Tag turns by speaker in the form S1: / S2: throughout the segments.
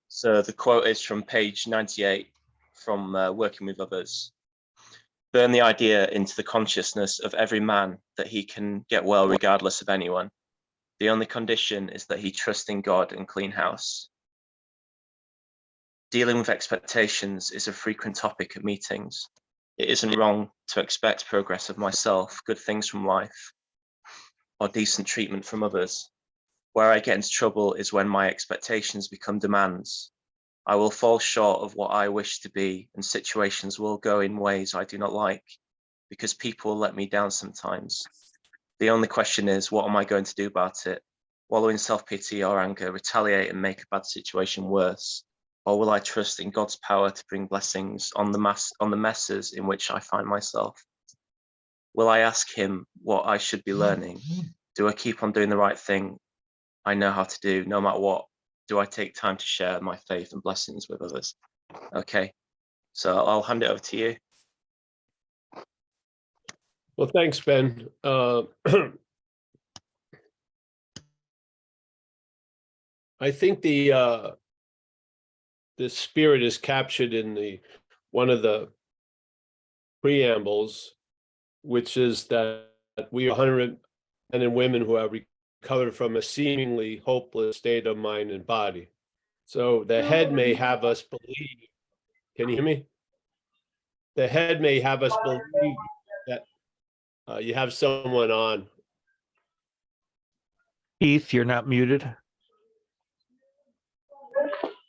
S1: So the quote is from page 98 from Working with Others. Burn the idea into the consciousness of every man that he can get well regardless of anyone. The only condition is that he trusts in God and clean house. Dealing with expectations is a frequent topic at meetings. It isn't wrong to expect progress of myself, good things from life, or decent treatment from others. Where I get into trouble is when my expectations become demands. I will fall short of what I wish to be, and situations will go in ways I do not like, because people will let me down sometimes. The only question is, what am I going to do about it? Wallow in self-pity or anger, retaliate and make a bad situation worse? Or will I trust in God's power to bring blessings on the messes in which I find myself? Will I ask him what I should be learning? Do I keep on doing the right thing I know how to do, no matter what? Do I take time to share my faith and blessings with others? Okay, so I'll hand it over to you.
S2: Well, thanks, Ben. I think the spirit is captured in one of the preambles, which is that we are 100 men and women who have recovered from a seemingly hopeless state of mind and body. So the head may have us believe, can you hear me? The head may have us believe that you have someone on.
S3: Keith, you're not muted.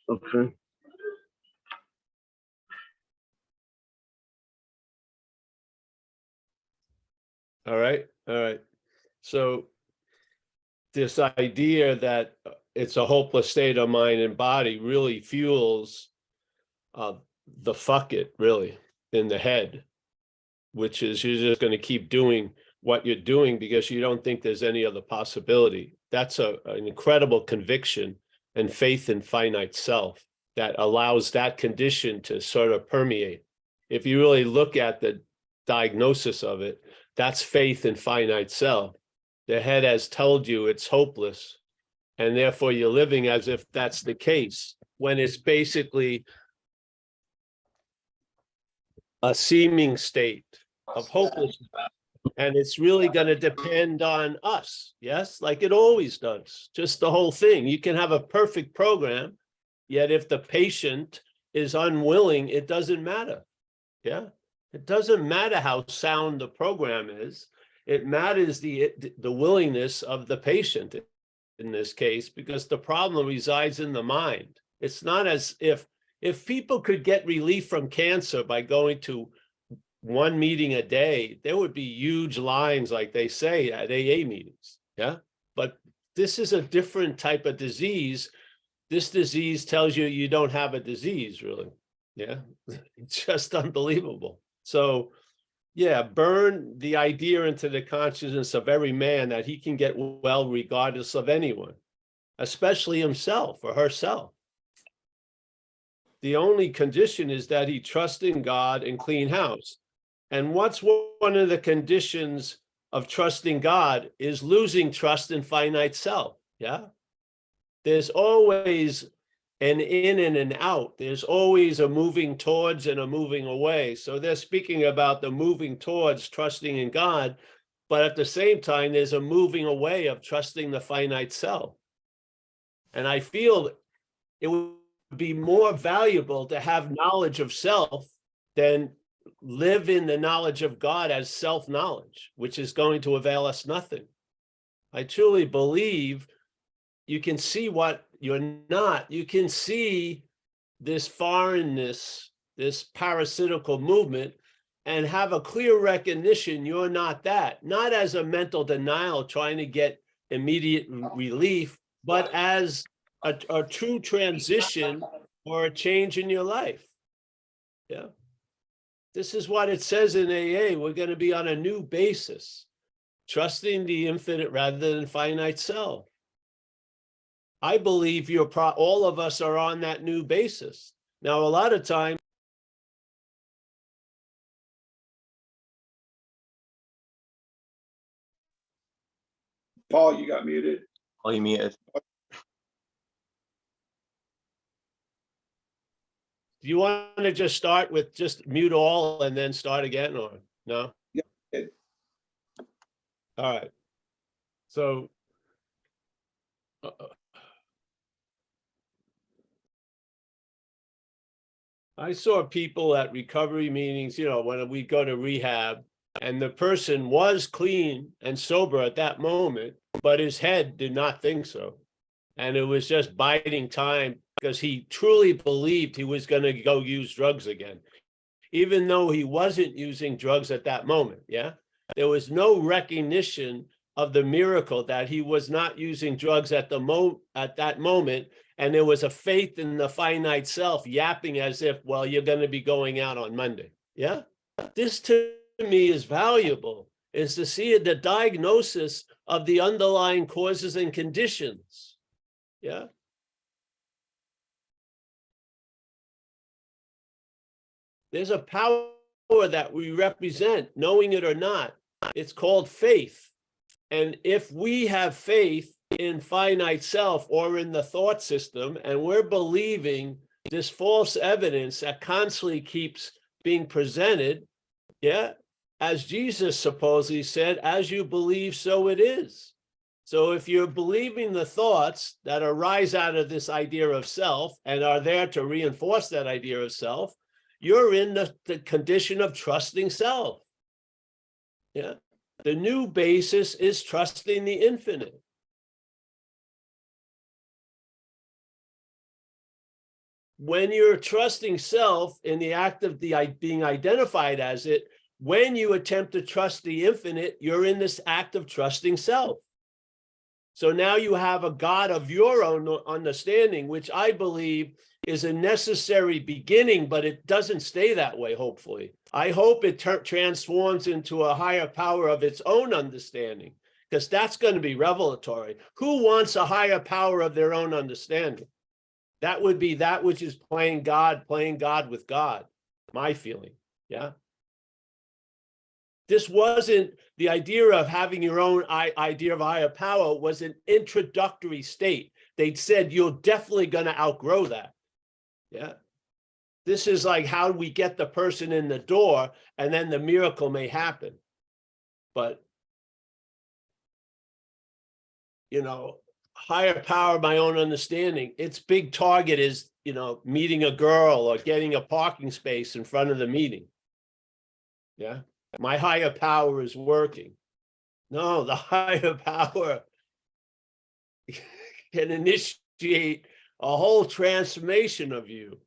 S4: Okay.
S2: All right. So this idea that it's a hopeless state of mind and body really fuels the fuck it really in the head, which is you're just going to keep doing what you're doing because you don't think there's any other possibility. That's an incredible conviction and faith in finite self that allows that condition to sort of permeate. If you really look at the diagnosis of it, that's faith in finite self. The head has told you it's hopeless, and therefore you're living as if that's the case, when it's basically a seeming state of hopelessness. And it's really going to depend on us, yes, like it always does. Just the whole thing. You can have a perfect program, yet if the patient is unwilling, it doesn't matter. Yeah, it doesn't matter how sound the program is. It matters the willingness of the patient in this case, because the problem resides in the mind. It's not as if people could get relief from cancer by going to one meeting a day, there would be huge lines, like they say at AA meetings. Yeah, but this is a different type of disease. This disease tells you you don't have a disease, really. Yeah, it's just unbelievable. So yeah, burn the idea into the consciousness of every man that he can get well regardless of anyone, especially himself or herself. The only condition is that he trusts in God and clean house. And what's one of the conditions of trusting God is losing trust in finite self. Yeah. There's always an in and an out. There's always a moving towards and a moving away. So they're speaking about the moving towards trusting in God, but at the same time, there's a moving away of trusting the finite self. And I feel it would be more valuable to have knowledge of self than live in the knowledge of God as self-knowledge, which is going to avail us nothing. I truly believe you can see what you're not. You can see this foreignness, this parasitical movement, and have a clear recognition you're not that, not as a mental denial trying to get immediate relief, but as a true transition or a change in your life. Yeah. This is what it says in AA. We're going to be on a new basis, trusting the infinite rather than finite self. I believe all of us are on that new basis. Now, a lot of times,
S4: Paul, you got muted.
S1: Oh, you muted.
S2: Do you want to just start with just mute all and then start again, or no?
S3: Yeah. Okay.
S2: All right. So I saw people at recovery meetings, when we go to rehab, and the person was clean and sober at that moment, but his head did not think so. And it was just biding time because he truly believed he was going to go use drugs again, even though he wasn't using drugs at that moment. Yeah. There was no recognition of the miracle that he was not using drugs at that moment. And there was a faith in the finite self yapping as if, well, you're going to be going out on Monday. Yeah. This to me is valuable, is to see the diagnosis of the underlying causes and conditions. Yeah. There's a power that we represent, knowing it or not. It's called faith. And if we have faith in finite self or in the thought system, and we're believing this false evidence that constantly keeps being presented, yeah, as Jesus supposedly said, as you believe, so it is. So if you're believing the thoughts that arise out of this idea of self and are there to reinforce that idea of self, you're in the condition of trusting self. Yeah. The new basis is trusting the infinite. When you're trusting self in the act of being identified as it, when you attempt to trust the infinite, you're in this act of trusting self. So now you have a God of your own understanding, which I believe is a necessary beginning, but it doesn't stay that way, hopefully. I hope it transforms into a higher power of its own understanding, because that's going to be revelatory. Who wants a higher power of their own understanding? That would be that which is playing God with God, my feeling. Yeah. This wasn't the idea of having your own idea of higher power, was an introductory state. They'd said, you're definitely going to outgrow that. Yeah. This is like how we get the person in the door, and then the miracle may happen. But, higher power, my own understanding, its big target is, meeting a girl or getting a parking space in front of the meeting. Yeah. My higher power is working. No, the higher power can initiate a whole transformation of you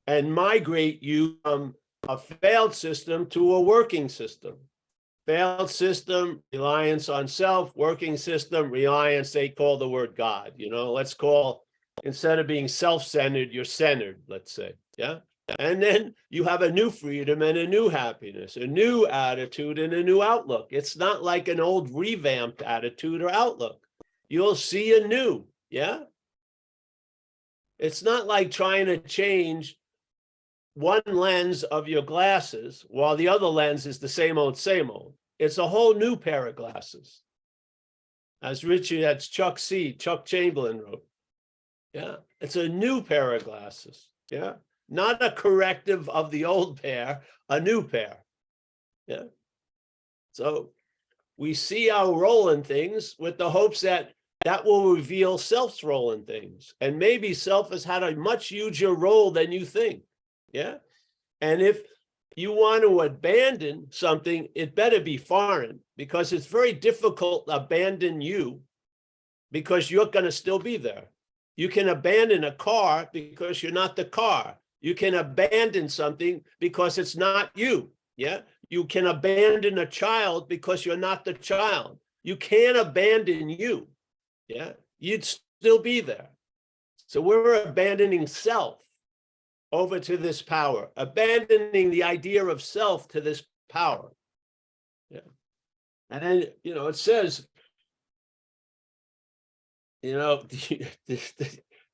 S2: and migrate you from a failed system to a working system. Failed system, reliance on self. Working system, reliance, they call the word God. Let's call, instead of being self-centered, you're centered, let's say. Yeah. And then you have a new freedom and a new happiness, a new attitude and a new outlook. It's not like an old revamped attitude or outlook. You'll see a new, yeah? It's not like trying to change one lens of your glasses while the other lens is the same old, same old. It's a whole new pair of glasses. As that's Chuck Chamberlain wrote. Yeah, it's a new pair of glasses. Yeah. Not a corrective of the old pair, a new pair. Yeah. So we see our role in things with the hopes that will reveal self's role in things. And maybe self has had a much huger role than you think. Yeah. And if you want to abandon something, it better be foreign, because it's very difficult to abandon you, because you're going to still be there. You can abandon a car because you're not the car. You can abandon something because it's not you. Yeah. You can abandon a child because you're not the child. You can't abandon you. Yeah. You'd still be there. So we're abandoning self over to this power, abandoning the idea of self to this power. Yeah. And then, it says, the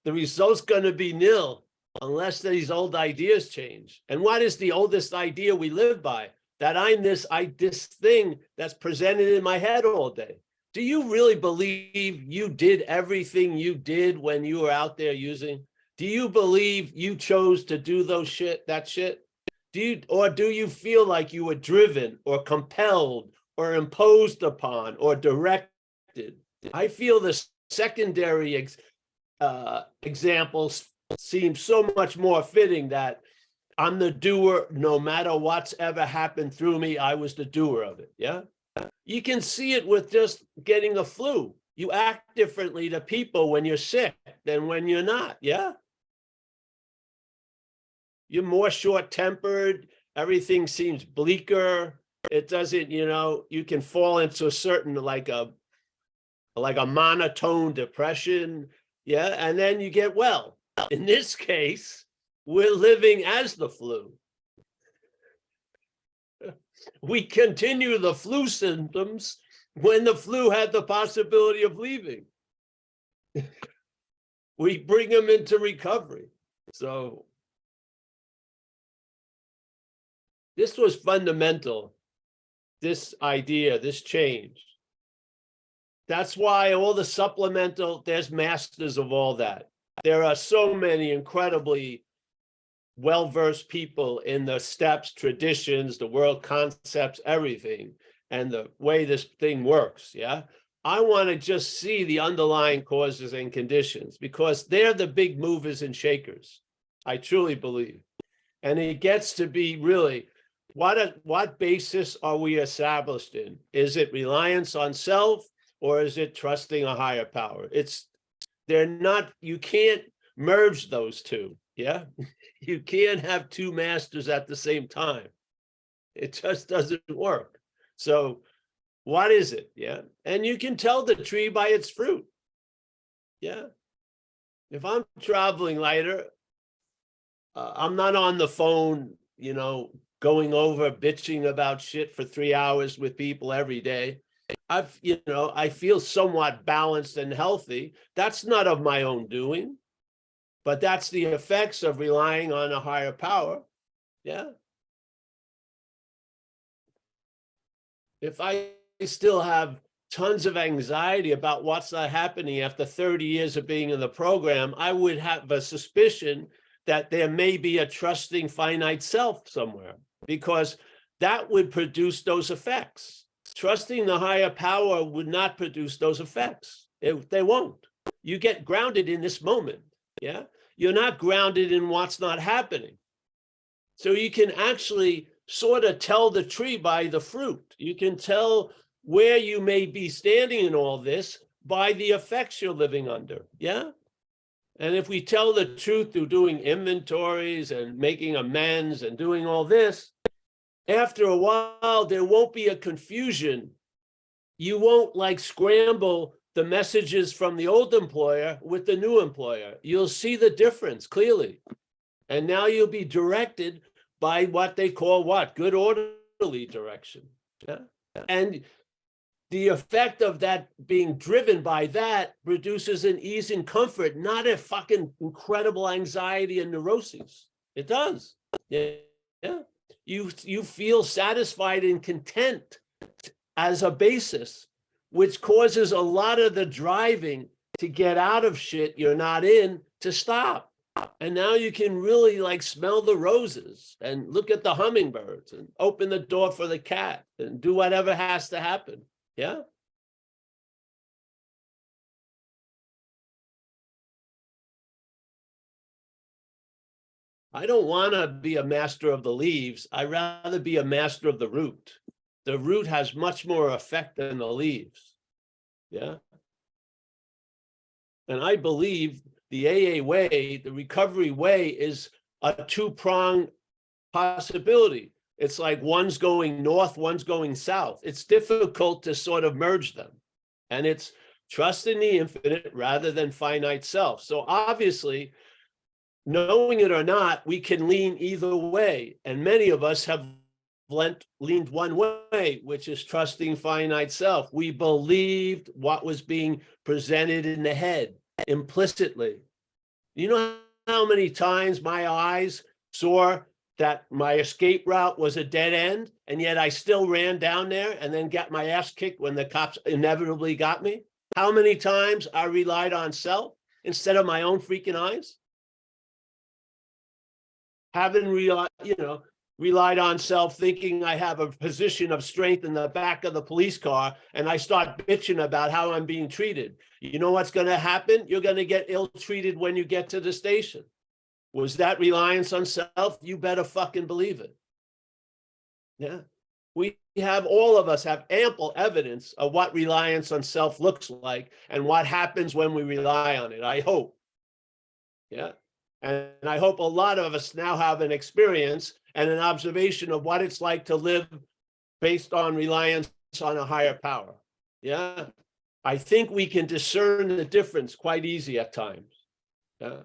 S2: result's going to be nil unless these old ideas change. And what is the oldest idea we live by? That I'm this thing that's presented in my head all day. Do you really believe you did everything you did when you were out there using? Do you believe you chose to do that shit? Or do you feel like you were driven or compelled or imposed upon or directed? I feel the secondary examples seem so much more fitting, that I'm the doer. No matter what's ever happened through me, I was the doer of it. Yeah. You can see it with just getting a flu. You act differently to people when you're sick than when you're not. Yeah. You're more short-tempered. Everything seems bleaker. It doesn't, you can fall into a certain, like a monotone depression. Yeah. And then you get well. In this case, we're living as the flu. We continue the flu symptoms when the flu had the possibility of leaving. We bring them into recovery. So this was fundamental, this idea, this change. That's why all the supplemental, there's masters of all that. There are so many incredibly well-versed people in the steps, traditions, the world concepts, everything, and the way this thing works. Yeah. I want to just see the underlying causes and conditions, because they're the big movers and shakers. I truly believe. And it gets to be really, what basis are we established in? Is it reliance on self, or is it trusting a higher power? They're not, you can't merge those two. Yeah. You can't have two masters at the same time. It just doesn't work. So what is it? Yeah. And you can tell the tree by its fruit. Yeah. If I'm traveling lighter, I'm not on the phone, going over bitching about shit for 3 hours with people every day. I feel somewhat balanced and healthy. That's not of my own doing, but that's the effects of relying on a higher power. Yeah. If I still have tons of anxiety about what's not happening after 30 years of being in the program, I would have a suspicion that there may be a trusting finite self somewhere, because that would produce those effects. Trusting the higher power would not produce those effects. They won't. You get grounded in this moment. Yeah. You're not grounded in what's not happening. So you can actually sort of tell the tree by the fruit. You can tell where you may be standing in all this by the effects you're living under. Yeah. And if we tell the truth through doing inventories and making amends and doing all this, after a while, there won't be a confusion. You won't scramble the messages from the old employer with the new employer. You'll see the difference clearly. And now you'll be directed by what they call good orderly direction. Yeah? And the effect of that being driven by that produces an ease and comfort, not a fucking incredible anxiety and neuroses. It does. Yeah. You feel satisfied and content as a basis, which causes a lot of the driving to get out of shit you're not in to stop. And now you can really smell the roses and look at the hummingbirds and open the door for the cat and do whatever has to happen. Yeah. I don't want to be a master of the leaves. I'd rather be a master of the root. The root has much more effect than the leaves. Yeah. And I believe the AA way, the recovery way, is a two-pronged possibility. It's like one's going north, one's going south. It's difficult to sort of merge them. And it's trust in the infinite rather than finite self. So obviously, knowing it or not, we can lean either way. And many of us have leaned one way, which is trusting finite self. We believed what was being presented in the head implicitly. You know how many times my eyes saw that my escape route was a dead end, and yet I still ran down there and then got my ass kicked when the cops inevitably got me? How many times I relied on self instead of my own freaking eyes? Having relied on self, thinking I have a position of strength in the back of the police car, and I start bitching about how I'm being treated. You know what's going to happen? You're going to get ill-treated when you get to the station. Was that reliance on self? You better fucking believe it. Yeah. All of us have ample evidence of what reliance on self looks like and what happens when we rely on it, I hope. Yeah. And I hope a lot of us now have an experience and an observation of what it's like to live based on reliance on a higher power. Yeah. I think we can discern the difference quite easy at times. Yeah.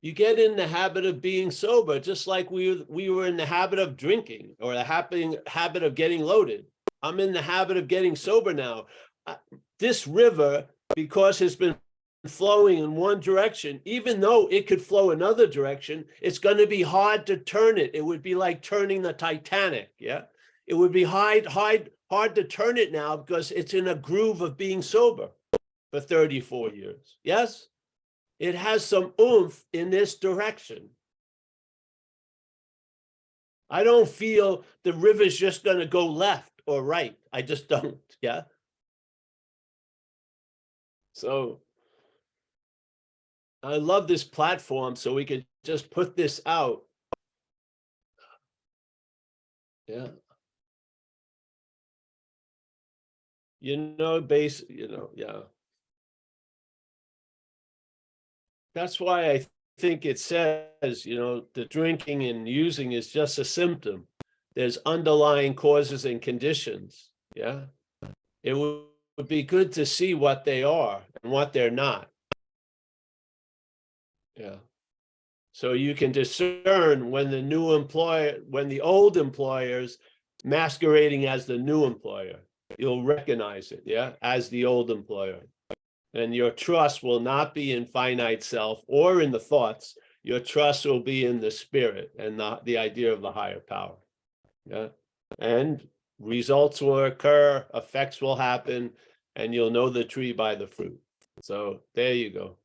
S2: You get in the habit of being sober, just like we were in the habit of drinking or the habit of getting loaded. I'm in the habit of getting sober now. This river, because it's been flowing in one direction, even though it could flow another direction, it's going to be hard to turn it. It would be like turning the Titanic. Yeah. It would be hard to turn it now because it's in a groove of being sober for 34 years. Yes. It has some oomph in this direction. I don't feel the river's just going to go left or right. I just don't. Yeah. So I love this platform so we could just put this out. Yeah. Yeah. That's why I think it says, the drinking and using is just a symptom. There's underlying causes and conditions. Yeah. It would be good to see what they are and what they're not. Yeah. So you can discern when the old employer's masquerading as the new employer. You'll recognize it, yeah, as the old employer. And your trust will not be in finite self or in the thoughts. Your trust will be in the spirit and not the idea of the higher power. Yeah. And results will occur, effects will happen, and you'll know the tree by the fruit. So there you go.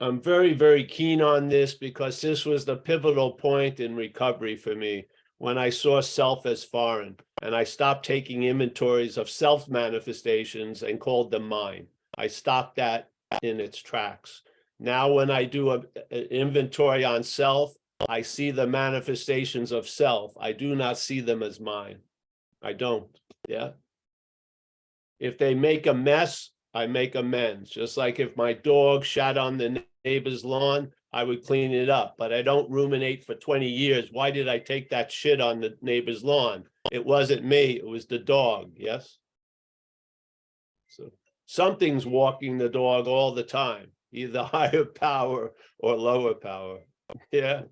S2: I'm very, very keen on this because this was the pivotal point in recovery for me when I saw self as foreign and I stopped taking inventories of self manifestations and called them mine. I stopped that in its tracks. Now, when I do an inventory on self, I see the manifestations of self. I do not see them as mine. I don't. Yeah. If they make a mess, I make amends. Just like if my dog shat on the neighbor's lawn, I would clean it up. But I don't ruminate for 20 years. Why did I take that shit on the neighbor's lawn? It wasn't me. It was the dog. Yes. So something's walking the dog all the time, either higher power or lower power. Yeah.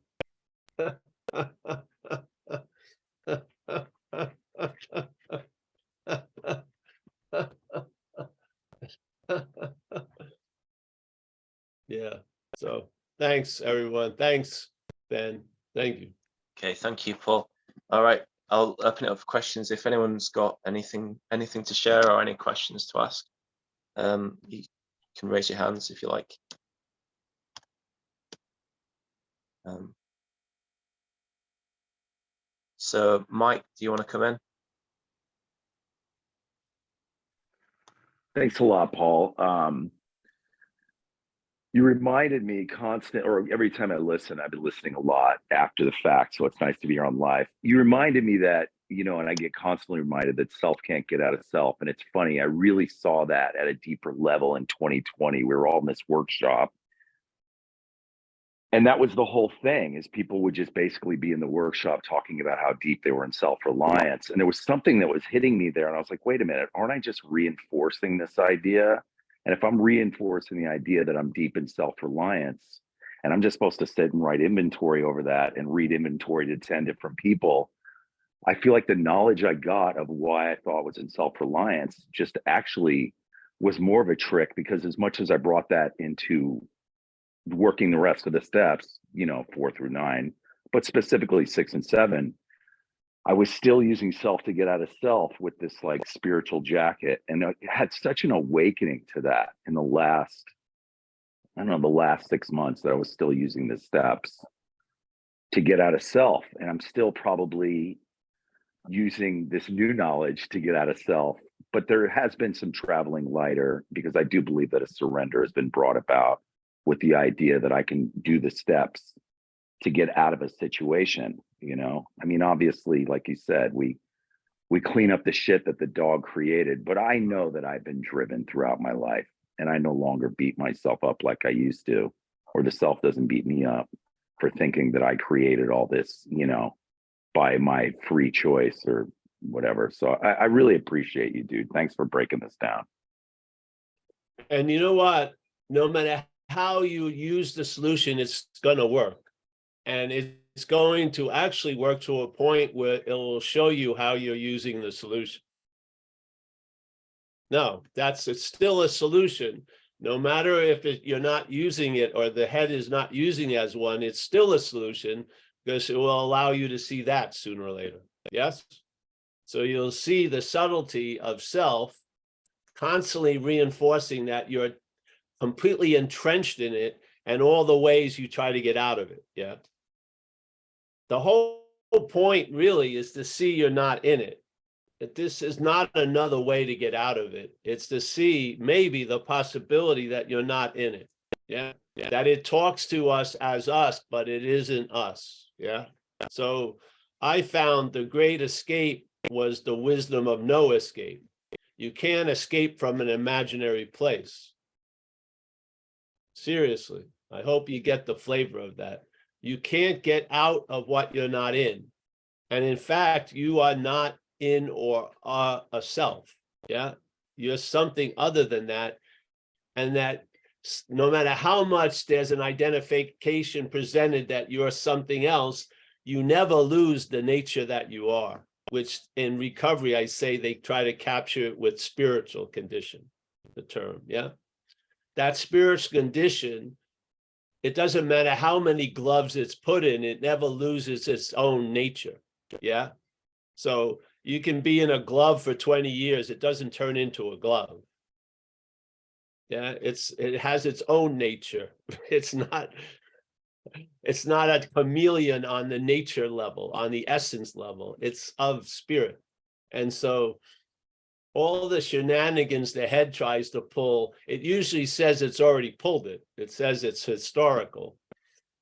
S2: Yeah. So thanks, everyone. Thanks, Ben. Thank you.
S1: Okay, thank you, Paul. All right, I'll open it up for questions. If anyone's got anything to share or any questions to ask, you can raise your hands if you like. So Mike, do you want to come in?
S3: Thanks a lot, Paul. You reminded me every time I listen, I've been listening a lot after the fact, so it's nice to be here on live. You reminded me that, and I get constantly reminded that self can't get out of self. And it's funny, I really saw that at a deeper level in 2020. We were all in this workshop. And that was the whole thing, is people would just basically be in the workshop talking about how deep they were in self-reliance. And there was something that was hitting me there. And I was like, wait a minute, aren't I just reinforcing this idea? And if I'm reinforcing the idea that I'm deep in self-reliance, and I'm just supposed to sit and write inventory over that and read inventory to 10 different people, I feel like the knowledge I got of why I thought was in self-reliance just actually was more of a trick, because as much as I brought that into working the rest of the steps, 4 through 9, but specifically 6 and 7, I was still using self to get out of self with this like spiritual jacket. And I had such an awakening to that in the last I don't know, the last 6 months that I was still using the steps to get out of self. And I'm still probably using this new knowledge to get out of self. But there has been some traveling lighter, because I do believe that a surrender has been brought about with the idea that I can do the steps to get out of a situation. I mean, obviously, like you said, we clean up the shit that the dog created, but I know that I've been driven throughout my life, and I no longer beat myself up like I used to, or the self doesn't beat me up for thinking that I created all this, by my free choice or whatever. So I really appreciate you, dude. Thanks for breaking this down.
S2: And you know what? No matter how you use the solution, it's going to work. And it's going to actually work to a point where it will show you how you're using the solution. No, it's still a solution. No matter if you're not using it or the head is not using it as one, it's still a solution, because it will allow you to see that sooner or later. Yes? So you'll see the subtlety of self constantly reinforcing that you're completely entrenched in it and all the ways you try to get out of it. Yeah. The whole point really is to see you're not in it. That this is not another way to get out of it. It's to see maybe the possibility that you're not in it. Yeah. That it talks to us as us, but it isn't us. Yeah. So I found the great escape was the wisdom of no escape. You can't escape from an imaginary place. Seriously, I hope you get the flavor of that. You can't get out of what you're not in. And in fact, you are not in or are a self. Yeah. You're something other than that. And that no matter how much there's an identification presented that you're something else, you never lose the nature that you are, which in recovery, I say they try to capture it with spiritual condition, the term. Yeah. That spiritual condition, it doesn't matter how many gloves it's put in, it never loses its own nature. Yeah. So you can be in a glove for 20 years, it doesn't turn into a glove. Yeah, it has its own nature. It's not a chameleon on the nature level, on the essence level. It's of spirit. And so all the shenanigans the head tries to pull, it usually says it's already pulled it. It says it's historical.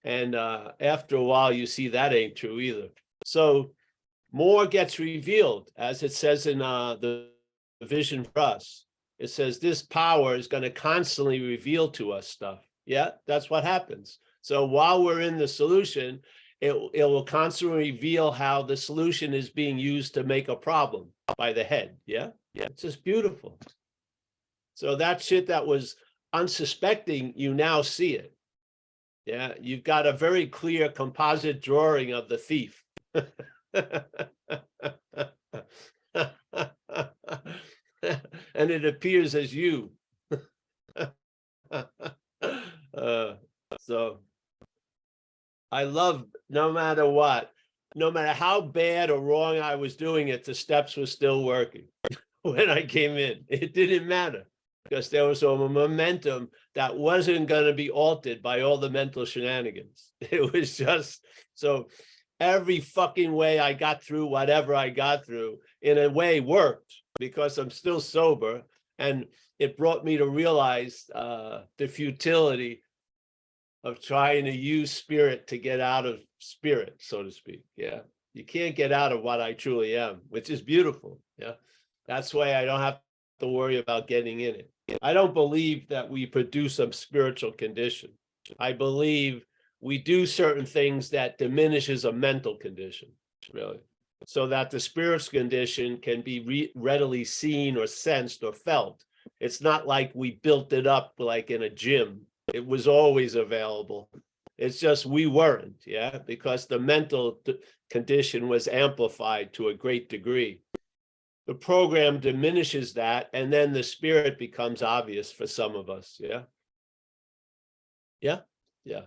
S2: And after a while, you see that ain't true either. So more gets revealed, as it says in the vision for us. It says this power is going to constantly reveal to us stuff. Yeah, that's what happens. So while we're in the solution, it will constantly reveal how the solution is being used to make a problem by the head. Yeah, it's just beautiful. So that shit that was unsuspecting, you now see it. Yeah, you've got a very clear composite drawing of the thief. And it appears as you. So I love, no matter what, no matter how bad or wrong I was doing it, the steps were still working when I came in. It didn't matter, because there was a momentum that wasn't going to be altered by all the mental shenanigans. It was just, so every fucking way I got through whatever I got through, in a way, worked, because I'm still sober. And it brought me to realize the futility of trying to use spirit to get out of spirit, so to speak. Yeah. You can't get out of what I truly am, which is beautiful. Yeah. That's why I don't have to worry about getting in it. I don't believe that we produce a spiritual condition. I believe we do certain things that diminishes a mental condition, really, so that the spiritual condition can be readily seen or sensed or felt. It's not like we built it up like in a gym. It was always available. It's just we weren't, yeah, because the mental condition was amplified to a great degree. The program diminishes that, and then the spirit becomes obvious for some of us, yeah? Yeah, yeah.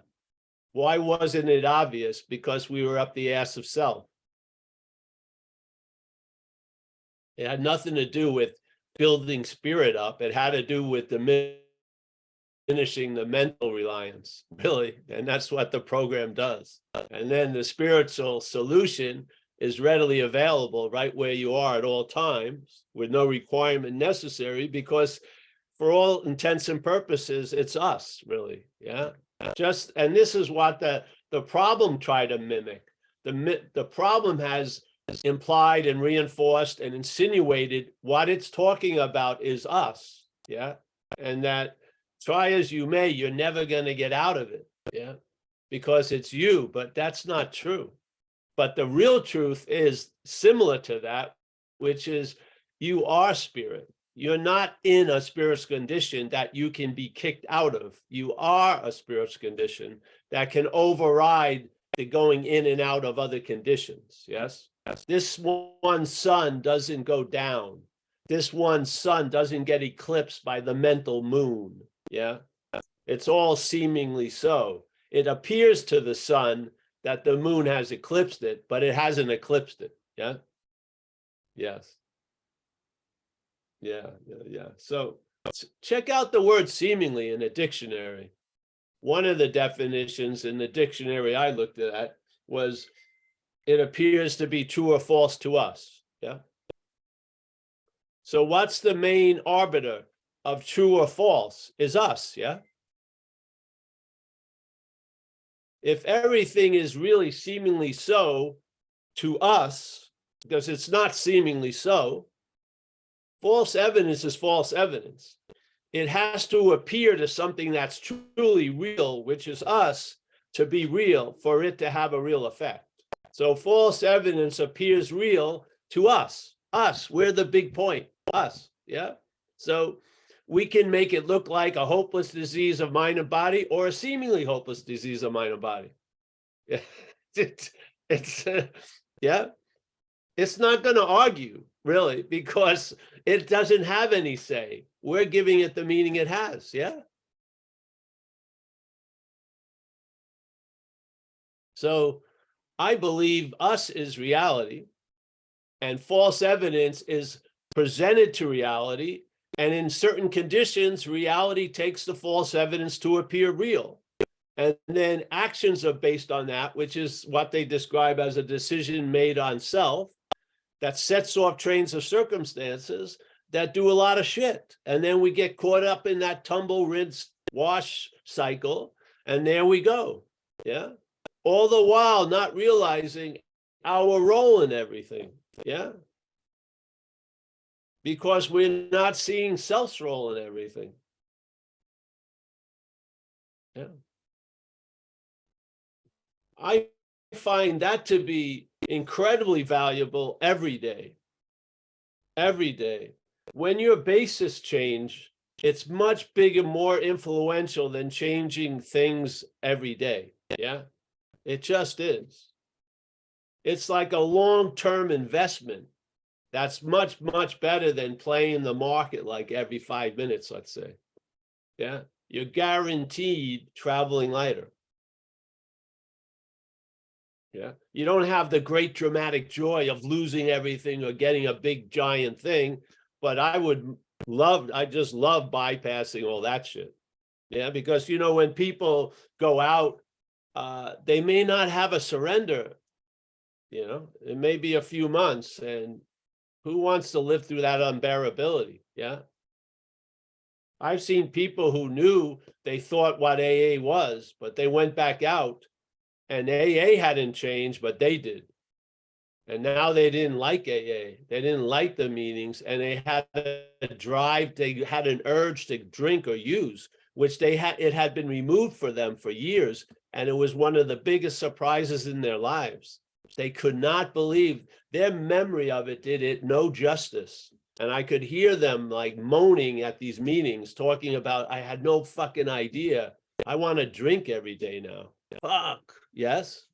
S2: Why wasn't it obvious? Because we were up the ass of self. It had nothing to do with building spirit up. It had to do with the diminishing the mental reliance, really. And that's what the program does. And then the spiritual solution is readily available right where you are at all times with no requirement necessary, because for all intents and purposes, it's us, really. Yeah. And this is what the problem tried to mimic. The problem has implied and reinforced and insinuated what it's talking about is us. Yeah. And that try as you may, you're never going to get out of it. Yeah. Because it's you, but that's not true. But the real truth is similar to that, which is you are spirit. You're not in a spiritual condition that you can be kicked out of. You are a spiritual condition that can override the going in and out of other conditions. Yes. This one sun doesn't go down. This one sun doesn't get eclipsed by the mental moon. Yeah. It's all seemingly so. It appears to the sun that the moon has eclipsed it, but it hasn't eclipsed it. Yeah. Yes. Yeah. So check out the word seemingly in a dictionary. One of the definitions in the dictionary I looked at was it appears to be true or false to us. Yeah. So what's the main arbiter of true or false is us. Yeah. If everything is really seemingly so to us, because it's not seemingly so, false evidence is false evidence. It has to appear to something that's truly real, which is us, to be real for it to have a real effect. So false evidence appears real to us. We're the big point, us. Yeah. So we can make it look like a hopeless disease of mind and body or a seemingly hopeless disease of mind and body. Yeah. Yeah. It's not going to argue, really, because it doesn't have any say. We're giving it the meaning it has. Yeah. So I believe us is reality, and false evidence is presented to reality. And in certain conditions, reality takes the false evidence to appear real. And then actions are based on that, which is what they describe as a decision made on self that sets off trains of circumstances that do a lot of shit. And then we get caught up in that tumble, rinse, wash cycle. And there we go. Yeah. All the while not realizing our role in everything. Yeah. Because we're not seeing self's role in everything. Yeah. I find that to be incredibly valuable every day. Every day. When your basis change, it's much bigger, more influential than changing things every day. Yeah. It just is. It's like a long-term investment. That's much, much better than playing the market like every 5 minutes, let's say. Yeah. You're guaranteed traveling lighter. Yeah. You don't have the great dramatic joy of losing everything or getting a big giant thing, but I just love bypassing all that shit. Yeah. Because, when people go out, they may not have a surrender, it may be a few months, and who wants to live through that unbearability? Yeah. I've seen people who knew they thought what AA was, but they went back out and AA hadn't changed, but they did. And now they didn't like AA. They didn't like the meetings, and they had a drive. They had an urge to drink or use, which it had been removed for them for years. And it was one of the biggest surprises in their lives. They could not believe their memory of it did it no justice. And I could hear them like moaning at these meetings, talking about, I had no fucking idea. I want to drink every day now. Fuck. Yes.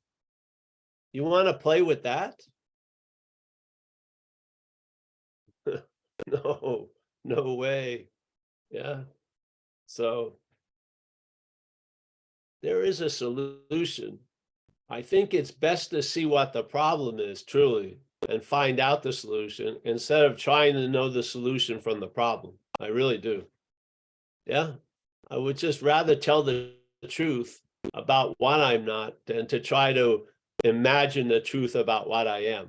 S2: You want to play with that? No way. Yeah. So there is a solution. I think it's best to see what the problem is truly and find out the solution instead of trying to know the solution from the problem. I really do. Yeah. I would just rather tell the truth about what I'm not than to try to imagine the truth about what I am.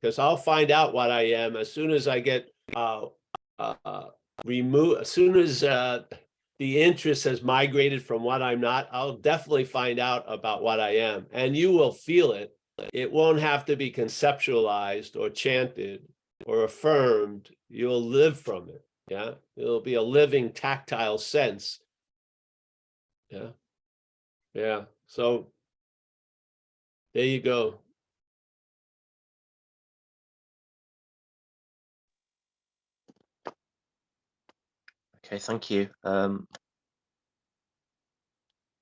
S2: Because I'll find out what I am as soon as I get removed, as soon as the interest has migrated from what I'm not, I'll definitely find out about what I am. And you will feel it. It won't have to be conceptualized or chanted or affirmed. You'll live from it. Yeah. It'll be a living tactile sense. Yeah. Yeah. So there you go.
S1: Okay, thank you.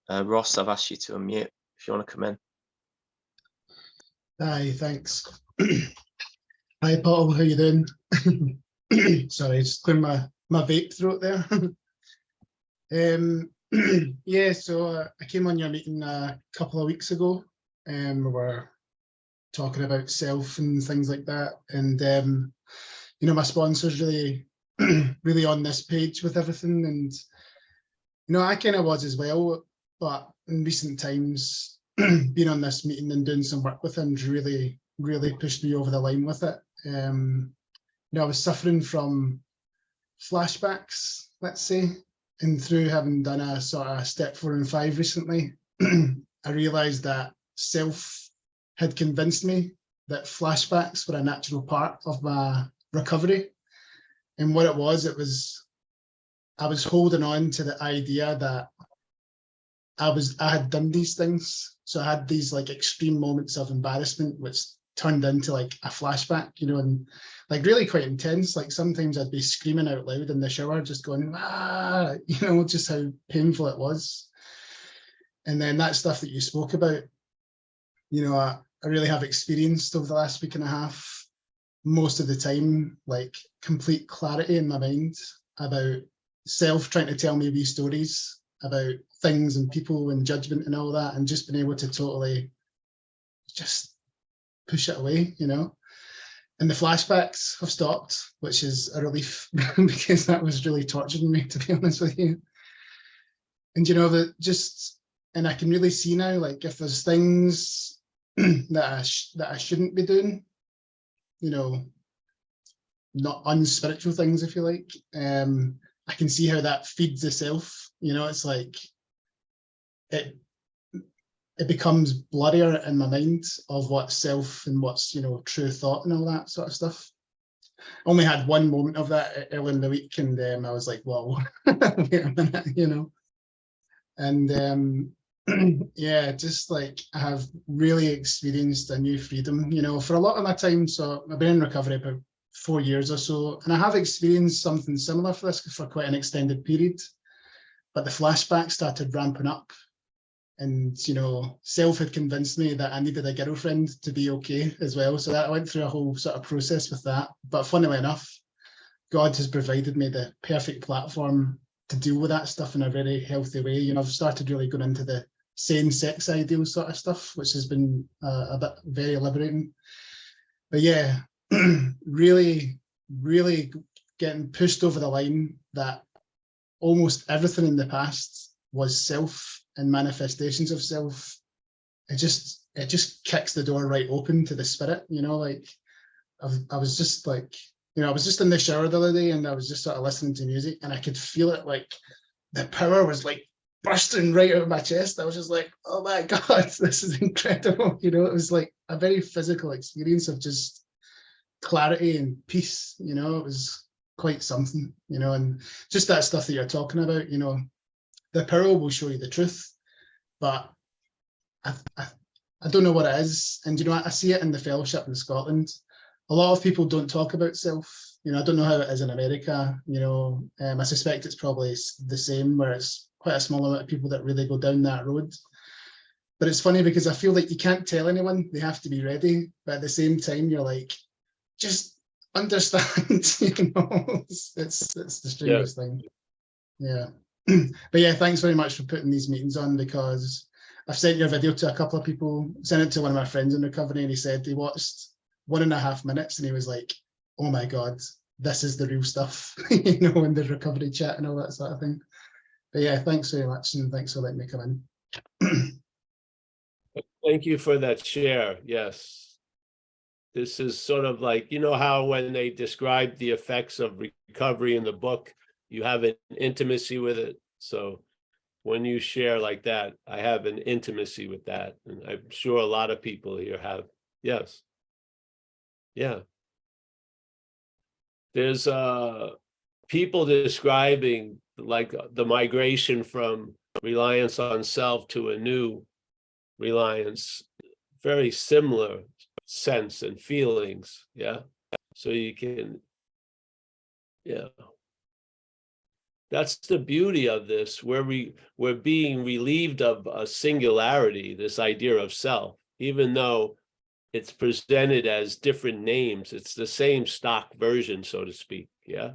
S1: Ross, I've asked you to unmute if you want to come in.
S4: Hi, thanks. Hi, Paul. How you doing? Sorry, just clearing my vape throat there. Yeah, so I came on your meeting a couple of weeks ago, and we were talking about self and things like that. And you know, my sponsor's really, really on this page with everything. And you know, I kind of was as well, but in recent times, being on this meeting and doing some work with him's really pushed me over the line with it. You know, I was suffering from flashbacks, let's say, and through having done a sort of step 4 and 5 recently, I realised that self had convinced me that flashbacks were a natural part of my recovery. And what it was I was holding on to the idea that I had done these things. So I had these like extreme moments of embarrassment, which turned into like a flashback, you know, and like really quite intense. Like sometimes I'd be screaming out loud in the shower, just going, ah, you know, just how painful it was. And then that stuff that you spoke about, you know, I really have experienced over the last week and a half, most of the time, like complete clarity in my mind about self trying to tell me wee stories about things and people and judgment and all that, and just being able to totally just push it away, you know. And the flashbacks have stopped, which is a relief because that was really torturing me, to be honest with you. And you know, that just, and I can really see now, like if there's things that I shouldn't be doing, you know, not unspiritual things, if you like, I can see how that feeds the self. You know, it's like it becomes blurrier in my mind of what's self and what's, you know, true thought and all that sort of stuff. Only had one moment of that early in the week, and I was like, whoa, wait a minute, you know. And yeah, just like I have really experienced a new freedom, you know, for a lot of my time. So I've been in recovery about 4 years or so, and I have experienced something similar for this for quite an extended period. But the flashback started ramping up, and you know, self had convinced me that I needed a girlfriend to be okay as well. So that I went through a whole sort of process with that. But funnily enough, God has provided me the perfect platform to deal with that stuff in a very healthy way. You know, I've started really going into the same sex ideal sort of stuff, which has been a bit very liberating. But yeah, really getting pushed over the line that almost everything in the past was self and manifestations of self. It just kicks the door right open to the spirit, you know. Like I was just like, you know, I was just in the shower the other day, and I was just sort of listening to music, and I could feel it, like the power was like bursting right out of my chest. I was just like, oh my God, this is incredible. You know, it was like a very physical experience of just clarity and peace, you know. It was quite something, you know. And just that stuff that you're talking about, you know, the power will show you the truth, but I don't know what it is. And you know, I see it in the fellowship in Scotland. A lot of people don't talk about self. You know, I don't know how it is in America. You know, I suspect it's probably the same, where it's quite a small amount of people that really go down that road. But it's funny because I feel like you can't tell anyone, they have to be ready. But at the same time, you're like, just understand, you know. It's the strangest thing. Yeah. But yeah, thanks very much for putting these meetings on, because I've sent your video to a couple of people, sent it to one of my friends in recovery, and he said he watched 1.5 minutes and he was like, oh my God, this is the real stuff, you know, in the recovery chat and all that sort of thing. But yeah, thanks very much, and thanks for letting me come in.
S2: Thank you for that share. Yes. This is sort of like, you know how when they describe the effects of recovery in the book, you have an intimacy with it. So when you share like that, I have an intimacy with that. And I'm sure a lot of people here have. Yes. Yeah. There's people describing like the migration from reliance on self to a new reliance, very similar sense and feelings. Yeah. So you can, yeah. That's the beauty of this, where we're being relieved of a singularity, this idea of self, even though it's presented as different names. It's the same stock version, so to speak. Yeah.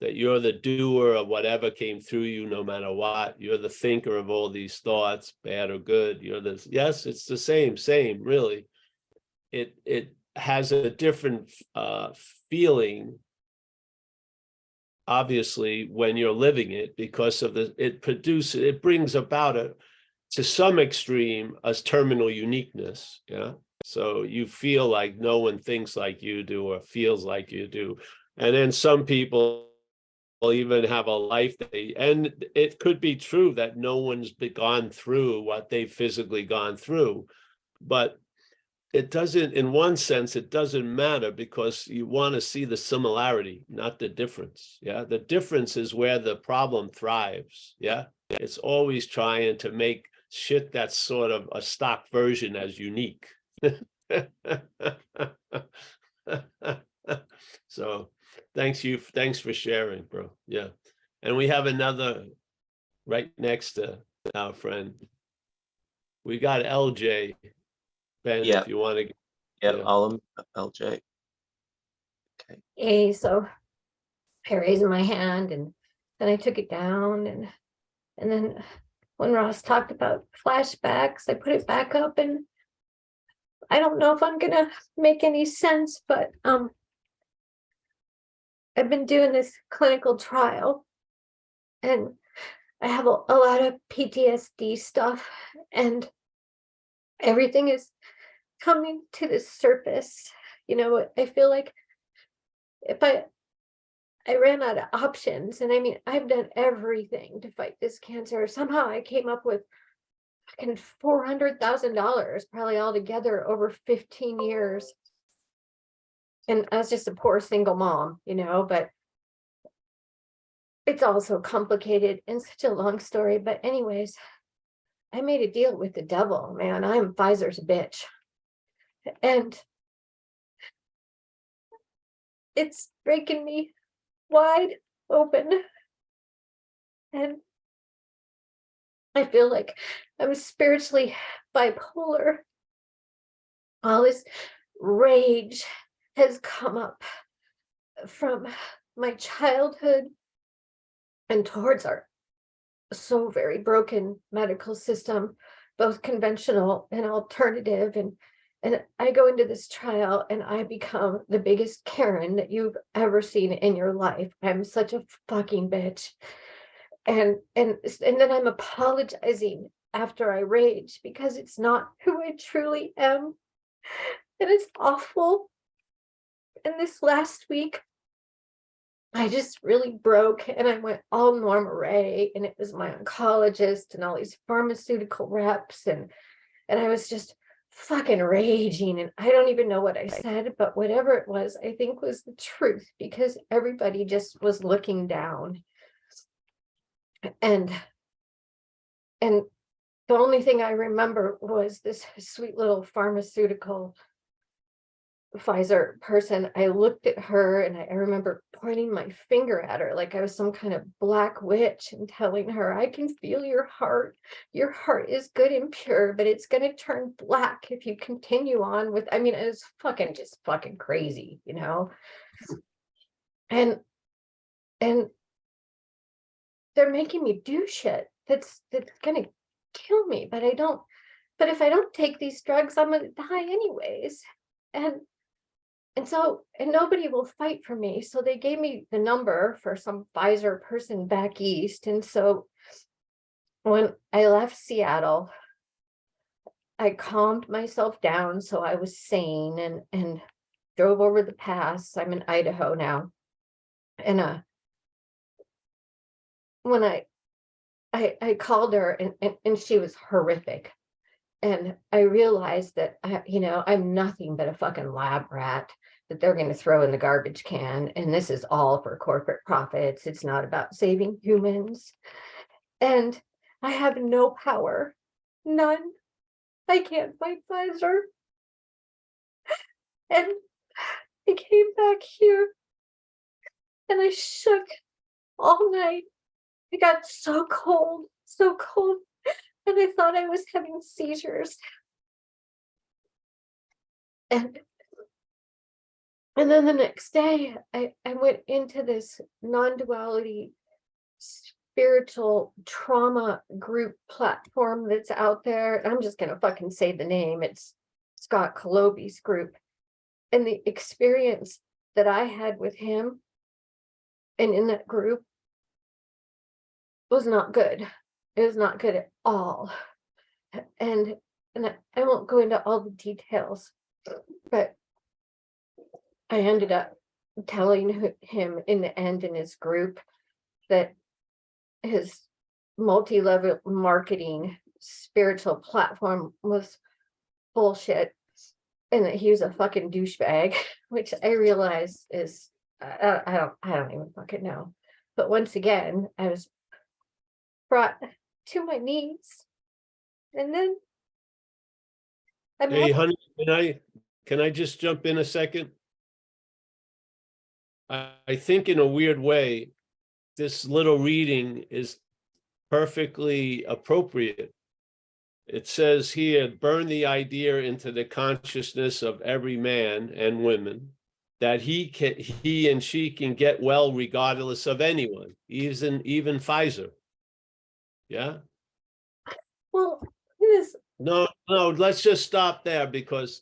S2: That you're the doer of whatever came through you, no matter what. You're the thinker of all these thoughts, bad or good. You're the, yes, it's the same, really. It has a different feeling, obviously, when you're living it, because of it brings about to some extreme, a terminal uniqueness. Yeah. So you feel like no one thinks like you do or feels like you do. And then some people will even have a life and it could be true that no one's gone through what they've physically gone through, but it doesn't, in one sense, it doesn't matter, because you want to see the similarity, not the difference. Yeah. The difference is where the problem thrives. Yeah. It's always trying to make shit that's sort of a stock version as unique. So thanks for sharing, bro. Yeah. And we have another right next to our friend. We got LJ. Ben,
S1: Yeah.
S2: if you want to.
S1: Yeah,
S2: Yeah.
S1: I'll LJ. Okay.
S5: Okay, so I raised my hand and then I took it down, and then when Ross talked about flashbacks, I put it back up, and I don't know if I'm gonna make any sense, but I've been doing this clinical trial and I have a lot of PTSD stuff, and everything is coming to the surface. You know, I feel like if I ran out of options, and I mean, I've done everything to fight this cancer. Somehow I came up with fucking $400,000, probably altogether over 15 years. And I was just a poor single mom, you know, but it's all so complicated and such a long story. But anyways, I made a deal with the devil, man. I'm Pfizer's bitch. And it's breaking me wide open. And I feel like I'm spiritually bipolar. All this rage has come up from my childhood and towards our so very broken medical system, both conventional and alternative. And I go into this trial and I become the biggest Karen that you've ever seen in your life. I'm such a fucking bitch. And then I'm apologizing after I rage, because it's not who I truly am. And it's awful. And this last week, I just really broke, and I went all Norma Ray, and it was my oncologist and all these pharmaceutical reps, and I was just fucking raging, and I don't even know what I said, but whatever it was, I think was the truth, because everybody just was looking down. And the only thing I remember was this sweet little pharmaceutical Pfizer person. I looked at her and I remember pointing my finger at her like I was some kind of black witch and telling her, I can feel your heart. Your heart is good and pure, but it's going to turn black if you continue on with, I mean, it was just fucking crazy, you know? And they're making me do shit that's going to kill me, but if I don't take these drugs, I'm going to die anyways. And so nobody will fight for me. So they gave me the number for some Pfizer person back east. And so when I left Seattle, I calmed myself down so I was sane and drove over the pass. I'm in Idaho now. And when I called her and she was horrific. And I realized that I'm nothing but a fucking lab rat that they're going to throw in the garbage can. And this is all for corporate profits. It's not about saving humans. And I have no power. None. I can't fight Pfizer. And I came back here and I shook all night. I got so cold, and I thought I was having seizures. And then the next day, I went into this non-duality spiritual trauma group platform that's out there. I'm just gonna fucking say the name. It's Scott Coloby's group. And the experience that I had with him and in that group was not good. It was not good at all. And I won't go into all the details, but I ended up telling him in the end in his group that his multi-level marketing spiritual platform was bullshit and that he was a fucking douchebag, which I realize is I don't even fucking know. But once again, I was brought to my knees, and then
S2: Hey, honey, can I just jump in a second? I think in a weird way, this little reading is perfectly appropriate. It says here, burn the idea into the consciousness of every man and woman that he and she can get well regardless of anyone, even Pfizer. Yeah.
S5: Well, this
S2: No, let's just stop there because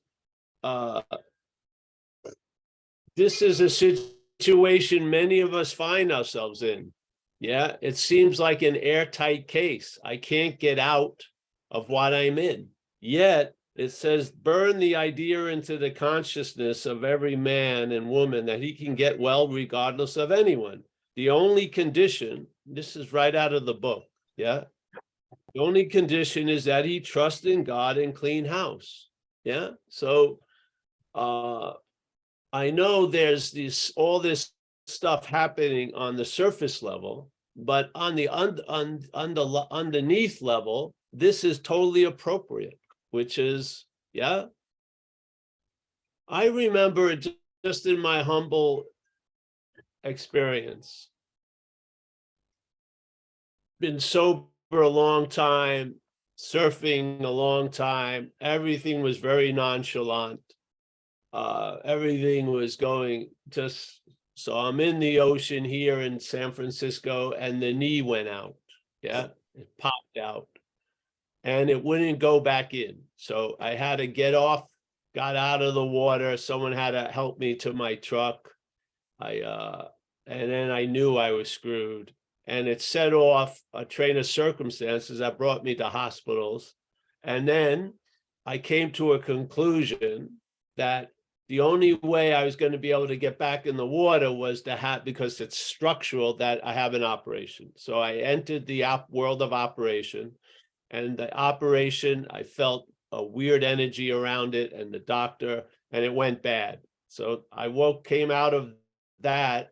S2: this is a situation many of us find ourselves in. Yeah, it seems like an airtight case. I can't get out of what I'm in. Yet it says, burn the idea into the consciousness of every man and woman that he can get well regardless of anyone. The only condition, this is right out of the book, yeah? The only condition is that he trusts in God and clean house. Yeah. So I know there's all this stuff happening on the surface level, but on the underneath level, this is totally appropriate, which is, yeah. I remember it just in my humble experience. Been sober a long time, surfing a long time. Everything was very nonchalant. Everything was going just, so I'm in the ocean here in San Francisco and the knee went out. Yeah, it popped out and it wouldn't go back in. So I had to get off, got out of the water. Someone had to help me to my truck. And then I knew I was screwed. And it set off a train of circumstances that brought me to hospitals. And then I came to a conclusion that the only way I was going to be able to get back in the water was to have, because it's structural, that I have an operation. So I entered the world of operation, and the operation, I felt a weird energy around it and the doctor, and it went bad. So I came out of that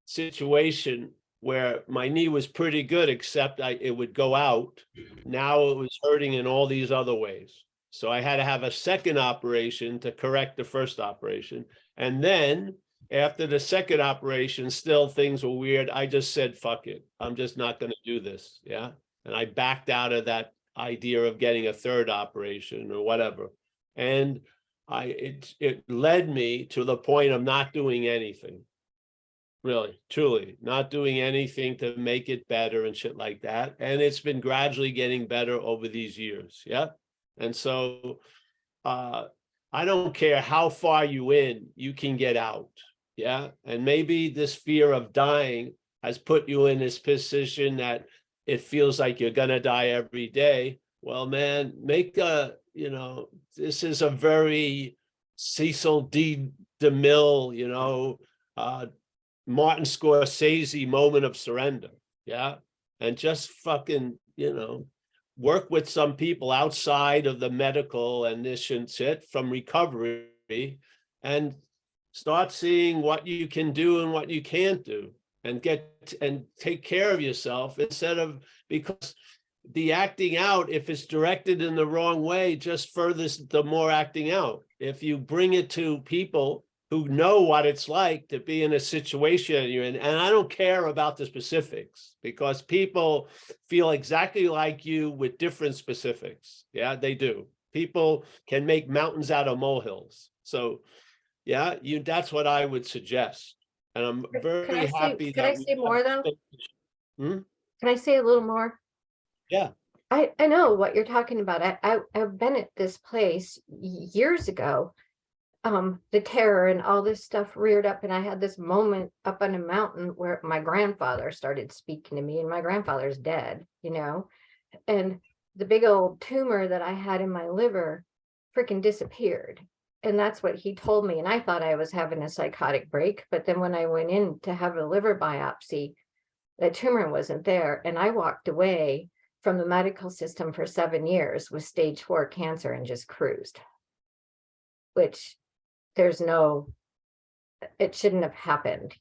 S2: situation where my knee was pretty good, except it would go out. Now it was hurting in all these other ways. So I had to have a second operation to correct the first operation. And then after the second operation, still things were weird. I just said, fuck it. I'm just not going to do this. Yeah. And I backed out of that idea of getting a third operation or whatever. And it led me to the point of not doing anything. Really, truly, not doing anything to make it better and shit like that. And it's been gradually getting better over these years. Yeah. And so I don't care how far you can get out. Yeah. And maybe this fear of dying has put you in this position that it feels like you're gonna die every day. Well, man, make a, this is a very Cecil D. DeMille, Martin Scorsese moment of surrender. Yeah. And just fucking, work with some people outside of the medical and this and shit from recovery, and start seeing what you can do and what you can't do, and take care of yourself, instead of, because the acting out, if it's directed in the wrong way, just furthers the more acting out. If you bring it to people who know what it's like to be in a situation you're in, and I don't care about the specifics, because people feel exactly like you with different specifics. Yeah, they do. People can make mountains out of molehills. So yeah, that's what I would suggest. And I'm very happy
S5: Can I say more though?
S2: Hmm?
S5: Can I say a little more?
S2: Yeah.
S5: I know what you're talking about. I've been at this place years ago. The terror and all this stuff reared up, and I had this moment up on a mountain where my grandfather started speaking to me, and my grandfather's dead, and the big old tumor that I had in my liver freaking disappeared. And that's what he told me. And I thought I was having a psychotic break. But then when I went in to have a liver biopsy, the tumor wasn't there. And I walked away from the medical system for 7 years with stage 4 cancer and just cruised, which it shouldn't have happened,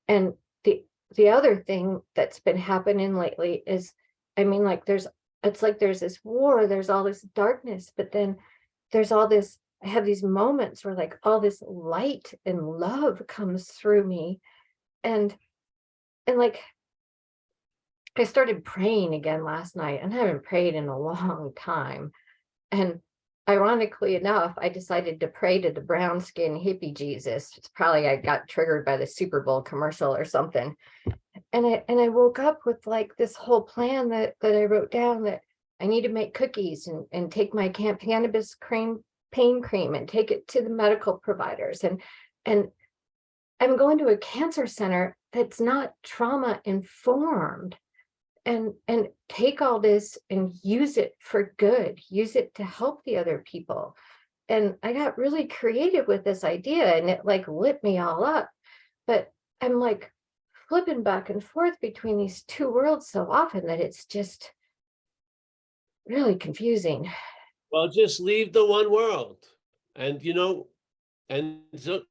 S5: And the other thing that's been happening lately is, it's like there's this war, there's all this darkness, but then there's all this, I have these moments where like all this light and love comes through me. And like, I started praying again last night, and I haven't prayed in a long time. And ironically enough, I decided to pray to the brown skin hippie Jesus. It's probably, I got triggered by the Super Bowl commercial or something. And I woke up with like this whole plan that I wrote down, that I need to make cookies and take my cannabis pain cream and take it to the medical providers. And I'm going to a cancer center that's not trauma informed, and take all this and use it for good, use it to help the other people. And I got really creative with this idea, and it like lit me all up. But I'm like flipping back and forth between these two worlds so often that it's just really confusing.
S2: Well, just leave the one world. And, and so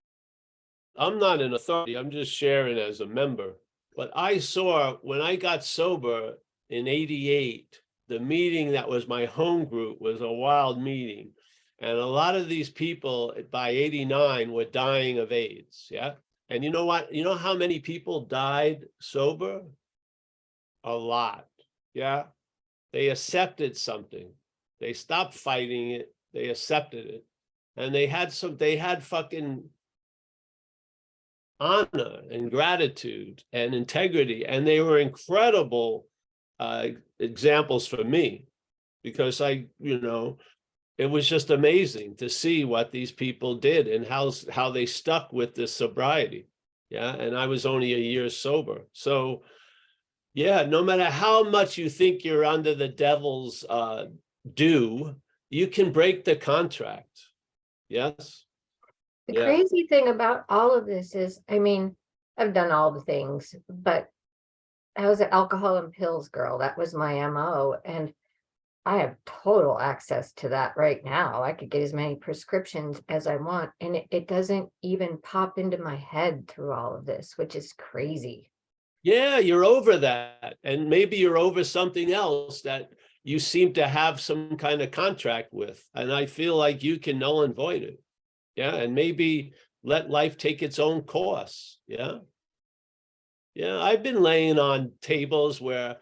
S2: I'm not an authority, I'm just sharing as a member. But I saw, when I got sober in '88, the meeting that was my home group was a wild meeting. And a lot of these people by '89 were dying of AIDS. Yeah. And you know what? You know how many people died sober? A lot. Yeah. They accepted something. They stopped fighting it. They accepted it. And they had fucking honor and gratitude and integrity. And they were incredible examples for me, because it was just amazing to see what these people did and how they stuck with this sobriety. Yeah. And I was only a year sober. So yeah, no matter how much you think you're under the devil's due, you can break the contract. Yes.
S5: The crazy thing about all of this is, I've done all the things, but I was an alcohol and pills girl. That was my MO. And I have total access to that right now. I could get as many prescriptions as I want. And it doesn't even pop into my head through all of this, which is crazy.
S2: Yeah, you're over that. And maybe you're over something else that you seem to have some kind of contract with. And I feel like you can null and void it. Yeah. And maybe let life take its own course. Yeah. Yeah. I've been laying on tables where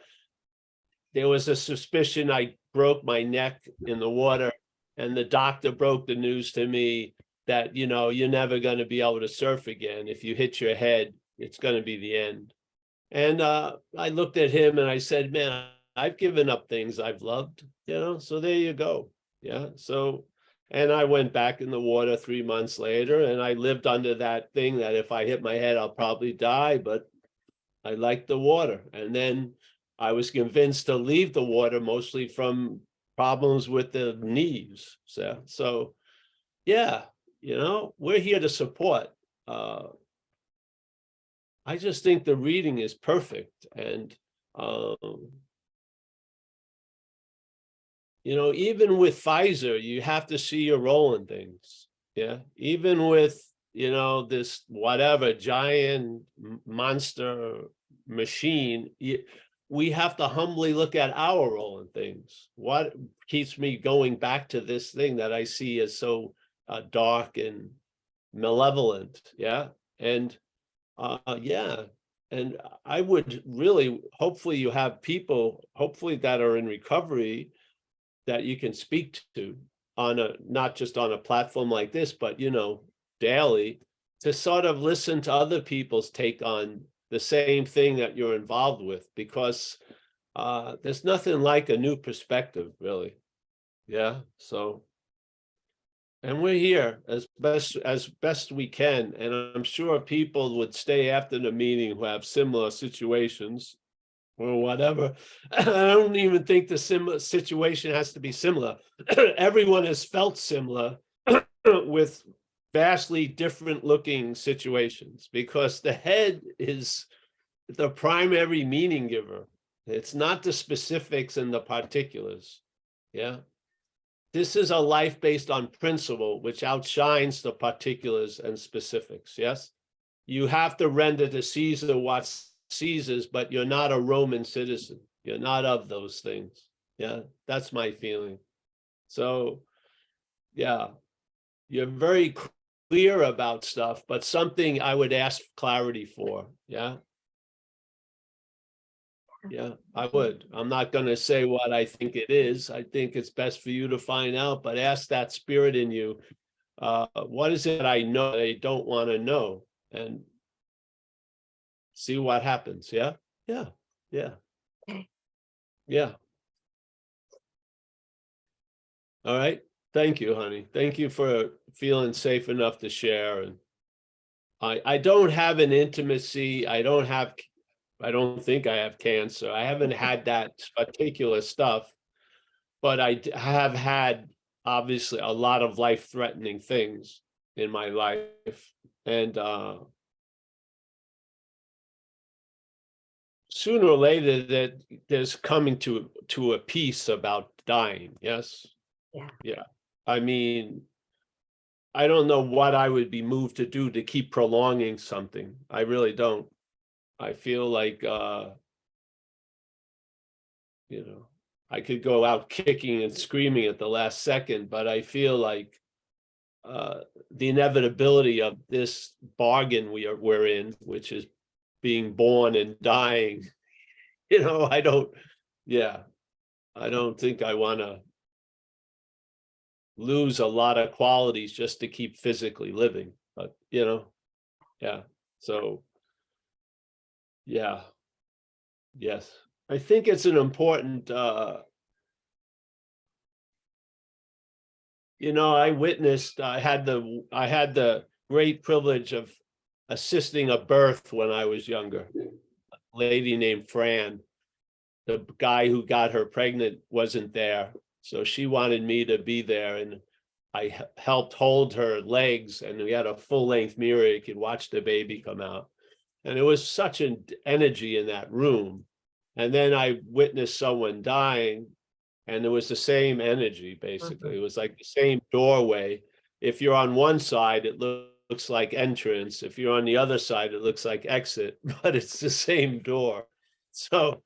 S2: there was a suspicion I broke my neck in the water, and the doctor broke the news to me that, you're never going to be able to surf again. If you hit your head, it's going to be the end. And I looked at him and I said, man, I've given up things I've loved, so there you go. Yeah. So, and I went back in the water 3 months later, and I lived under that thing that if I hit my head, I'll probably die, but I like the water. And then I was convinced to leave the water mostly from problems with the knees. So yeah, we're here to support. I just think the reading is perfect. And, even with Pfizer, you have to see your role in things. Yeah. Even with, this whatever giant monster machine, we have to humbly look at our role in things. What keeps me going back to this thing that I see as so dark and malevolent? Yeah. And yeah. And I would really, hopefully you have people, hopefully that are in recovery that you can speak to on not just on a platform like this, but, daily, to sort of listen to other people's take on the same thing that you're involved with, because there's nothing like a new perspective, really. Yeah. So, and we're here as best we can. And I'm sure people would stay after the meeting who have similar situations or whatever. I don't even think the similar situation has to be similar. Everyone has felt similar with vastly different looking situations, because the head is the primary meaning giver. It's not the specifics and the particulars. Yeah. This is a life based on principle, which outshines the particulars and specifics. Yes. You have to render to Caesar what Caesar's, but you're not a Roman citizen. You're not of those things. Yeah. That's my feeling. So, yeah, you're very clear about stuff, but something I would ask clarity for. Yeah. Yeah, I would. I'm not going to say what I think it is. I think it's best for you to find out, but ask that spirit in you. What is it I know that I don't want to know? And see what happens. Yeah. Yeah. Yeah. Yeah. All right. Thank you, honey. Thank you for feeling safe enough to share. And I don't have an intimacy. I don't think I have cancer. I haven't had that particular stuff, but I have had obviously a lot of life-threatening things in my life. And sooner or later that there's coming to a peace about dying. Yes.
S5: Yeah.
S2: Yeah. I mean, I don't know what I would be moved to do to keep prolonging something. I really don't. I feel like, I could go out kicking and screaming at the last second, but I feel like the inevitability of this bargain we're in, which is being born and dying, I don't think I want to lose a lot of qualities just to keep physically living, but yeah. So yeah. Yes. I think it's an important, I had the great privilege of assisting a birth when I was younger. A lady named Fran, the guy who got her pregnant wasn't there. So she wanted me to be there, and I helped hold her legs, and we had a full-length mirror. You could watch the baby come out. And it was such an energy in that room. And then I witnessed someone dying, and it was the same energy, basically. It was like the same doorway. If you're on one side, it looks like entrance. If you're on the other side, it looks like exit, but it's the same door. So,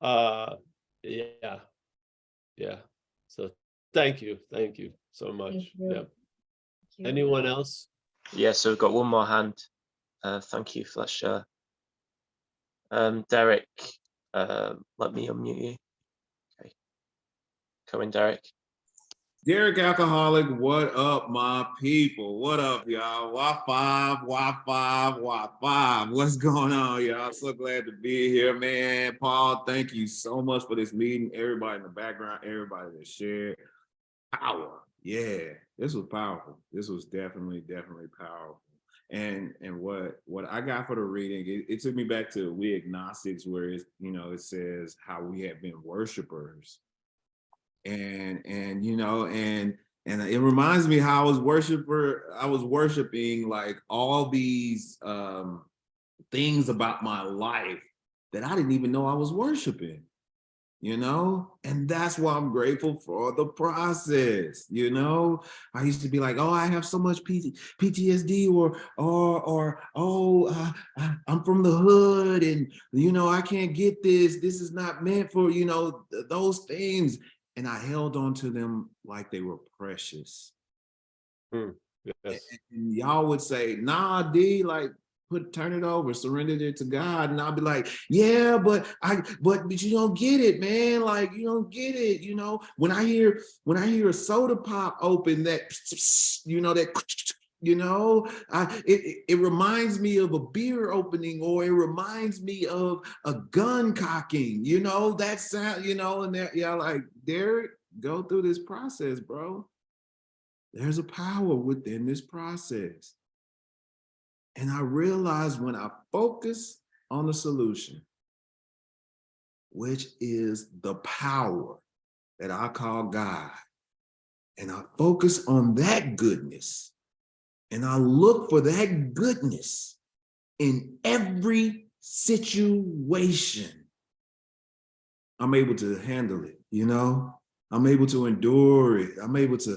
S2: yeah. So thank you so much.
S5: Thank you.
S2: Yeah. Anyone else?
S1: Yeah, so we've got one more hand. Thank you for that share. Derek, let me unmute you. Okay. Come in, Derek.
S6: Derek Alcoholic, what up, my people? What up, y'all? Y5. What's going on, y'all? So glad to be here, man. Paul, thank you so much for this meeting. Everybody in the background, everybody that shared. Power. Yeah, this was powerful. This was definitely powerful. And what I got for the reading, it took me back to we agnostics, where it's, you know, it says how we have been worshipers, and you know, and it reminds me how I was worshiping like all these things about my life that I didn't even know I was worshiping, you know? And that's why I'm grateful for the process, you know? I used to be like, oh, I have so much PTSD, or oh, I'm from the hood, and, you know, I can't get this. This is not meant for, you know, those things. And I held on to them like they were precious.
S2: Yes.
S6: And y'all would say, nah, D, like, turn it over, surrender it to God. And I'll be like, yeah, but you don't get it, man. Like, you don't get it, you know. When I hear a soda pop open, that, you know, that, you know, it reminds me of a beer opening, or it reminds me of a gun cocking, you know, that sound, you know, and that, yeah, like, Derek, go through this process, bro. There's a power within this process. And I realized when I focus on the solution, which is the power that I call God, and I focus on that goodness, and I look for that goodness in every situation, I'm able to handle it, you know? I'm able to endure it. I'm able to,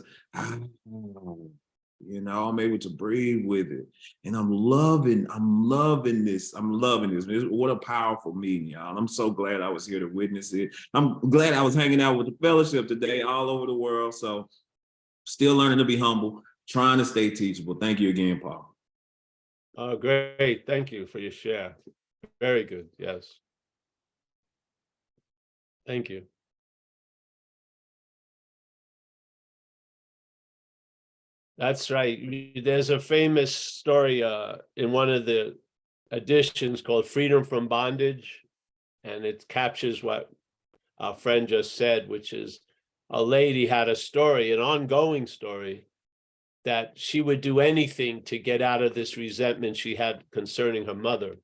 S6: you know, I'm able to breathe with it. And I'm loving this. I'm loving this. What a powerful meeting, y'all. I'm so glad I was here to witness it. I'm glad I was hanging out with the fellowship today all over the world. So still learning to be humble, trying to stay teachable. Thank you again, Paul.
S2: Oh, great. Thank you for your share. Very good. Yes. Thank you. That's right. There's a famous story in one of the editions called Freedom from Bondage, and it captures what our friend just said, which is a lady had a story, an ongoing story, that she would do anything to get out of this resentment she had concerning her mother.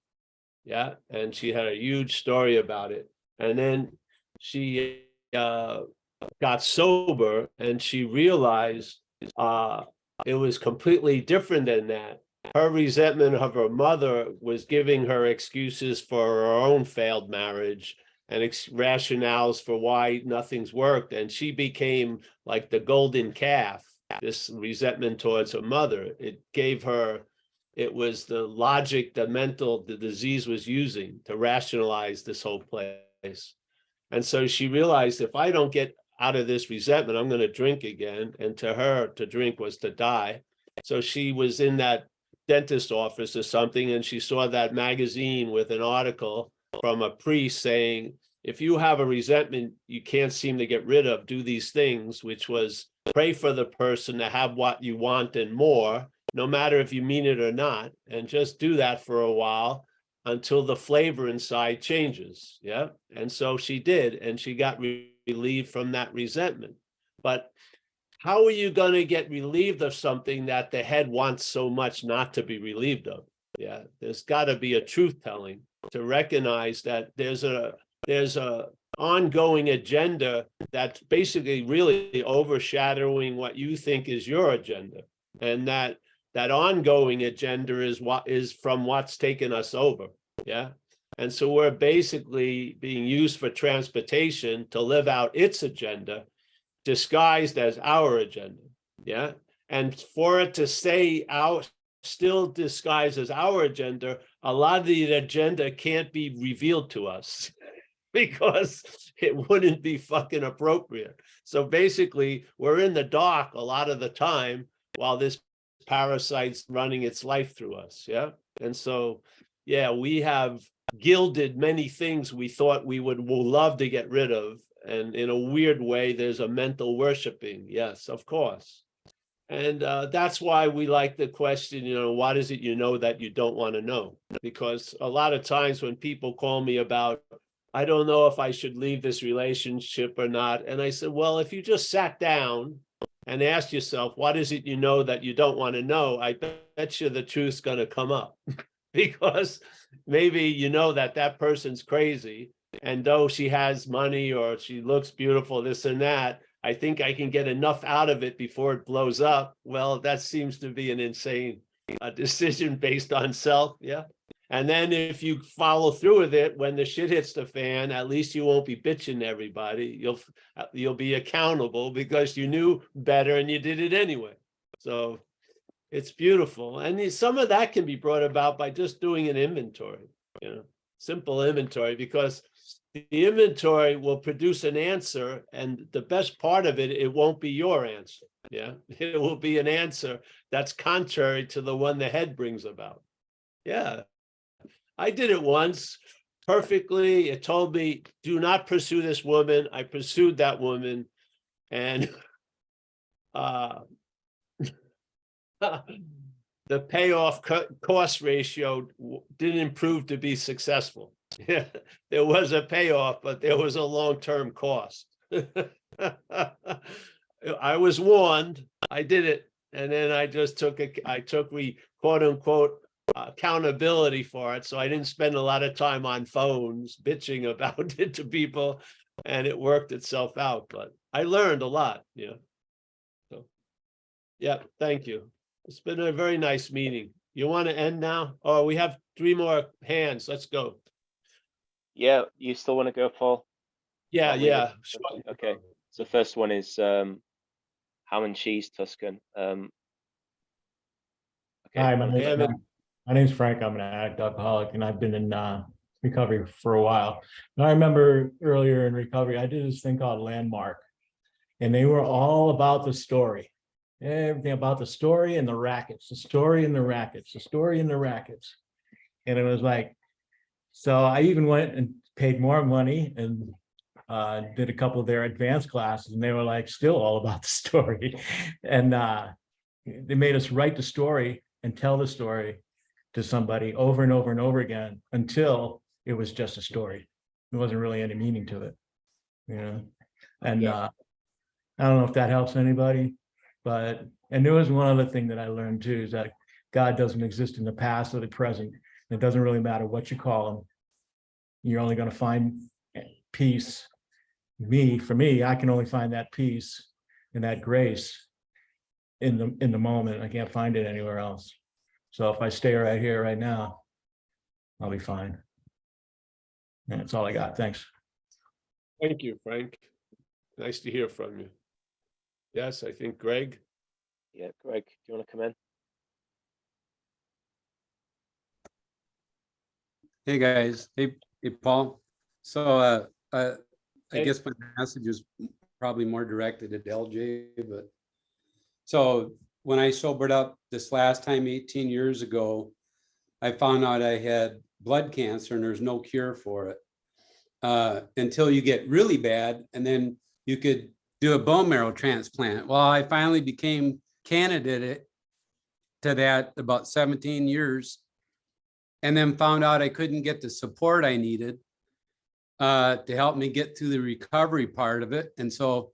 S2: Yeah, and she had a huge story about it. And then she got sober, and she realized it was completely different than that. Her resentment of her mother was giving her excuses for her own failed marriage and rationales for why nothing's worked. And she became like the golden calf, this resentment towards her mother. It gave her, it was the logic, the disease was using to rationalize this whole place. And so she realized, if I don't get out of this resentment, I'm going to drink again. And to her, to drink was to die. So she was in that dentist office or something, and she saw that magazine with an article from a priest saying, if you have a resentment you can't seem to get rid of, do these things, which was pray for the person to have what you want and more, no matter if you mean it or not, and just do that for a while until the flavor inside changes. Yeah. And so she did, and she got relieved from that resentment. But how are you going to get relieved of something that the head wants so much not to be relieved of? Yeah, there's got to be a truth telling to recognize that there's a ongoing agenda that's basically really overshadowing what you think is your agenda, and that ongoing agenda is what is from what's taken us over. Yeah. And so we're basically being used for transportation to live out its agenda, disguised as our agenda. Yeah. And for it to stay still disguised as our agenda, a lot of the agenda can't be revealed to us because it wouldn't be fucking appropriate. So basically, we're in the dark a lot of the time while this parasite's running its life through us. Yeah. And so, yeah, we have gilded many things we thought we would love to get rid of. And in a weird way, there's a mental worshiping. Yes, of course. And that's why we like the question, you know, what is it you know that you don't want to know? Because a lot of times when people call me about, I don't know if I should leave this relationship or not. And I said, well, if you just sat down and ask yourself, what is it you know that you don't want to know? I bet you the truth's going to come up because maybe you know that that person's crazy, and though she has money or she looks beautiful, this and that, I think I can get enough out of it before it blows up. Well, that seems to be an insane decision based on self. Yeah. And then if you follow through with it, when the shit hits the fan, at least you won't be bitching to everybody. You'll be accountable because you knew better and you did it anyway. So it's beautiful. And some of that can be brought about by just doing an inventory, simple inventory, because the inventory will produce an answer. And the best part of it, it won't be your answer. Yeah. It will be an answer that's contrary to the one the head brings about. Yeah. I did it once perfectly. It told me, do not pursue this woman. I pursued that woman, and the payoff cost ratio didn't improve to be successful. There was a payoff, but there was a long-term cost. I was warned. I did it, and then I just took quote unquote accountability for it. So I didn't spend a lot of time on phones bitching about it to people, and it worked itself out. But I learned a lot. So yeah, thank you. It's been a very nice meeting. You want to end now? Oh, we have 3 more hands. Let's go.
S1: Yeah, you still want to go, Paul?
S2: Yeah,
S1: I'll leave
S2: yeah.
S1: it.
S2: Sure.
S1: Okay. So the first one is ham and cheese Tuscan. Okay.
S7: Hi, my name's Frank. I'm an addict alcoholic, and I've been in recovery for a while. And I remember earlier in recovery, I did this thing called Landmark, and they were all about the story. Everything about the story and the rackets, the story and the rackets, the story and the rackets. And it was like, so I even went and paid more money and did a couple of their advanced classes, and they were like still all about the story. And they made us write the story and tell the story to somebody over and over and over again until it was just a story. There wasn't really any meaning to it, And
S1: Yeah.
S7: I don't know if that helps anybody, but, and there was one other thing that I learned too, is that God doesn't exist in the past or the present. It doesn't really matter what you call him. You're only going to find peace. For me, I can only find that peace and that grace in the moment. I can't find it anywhere else. So if I stay right here, right now, I'll be fine. And that's all I got. Thanks.
S2: Thank you, Frank. Nice to hear from you. Yes, I think Greg.
S1: Yeah, Greg, do you want to come in?
S8: Hey guys, hey Paul. So I
S2: Hey.
S8: guess my message is probably more directed at LJ, but so when I sobered up this last time 18 years ago, I found out I had blood cancer and there's no cure for it until you get really bad, and then you could do a bone marrow transplant. Well, I finally became candidate to that about 17 years, and then found out I couldn't get the support I needed to help me get through the recovery part of it. And so,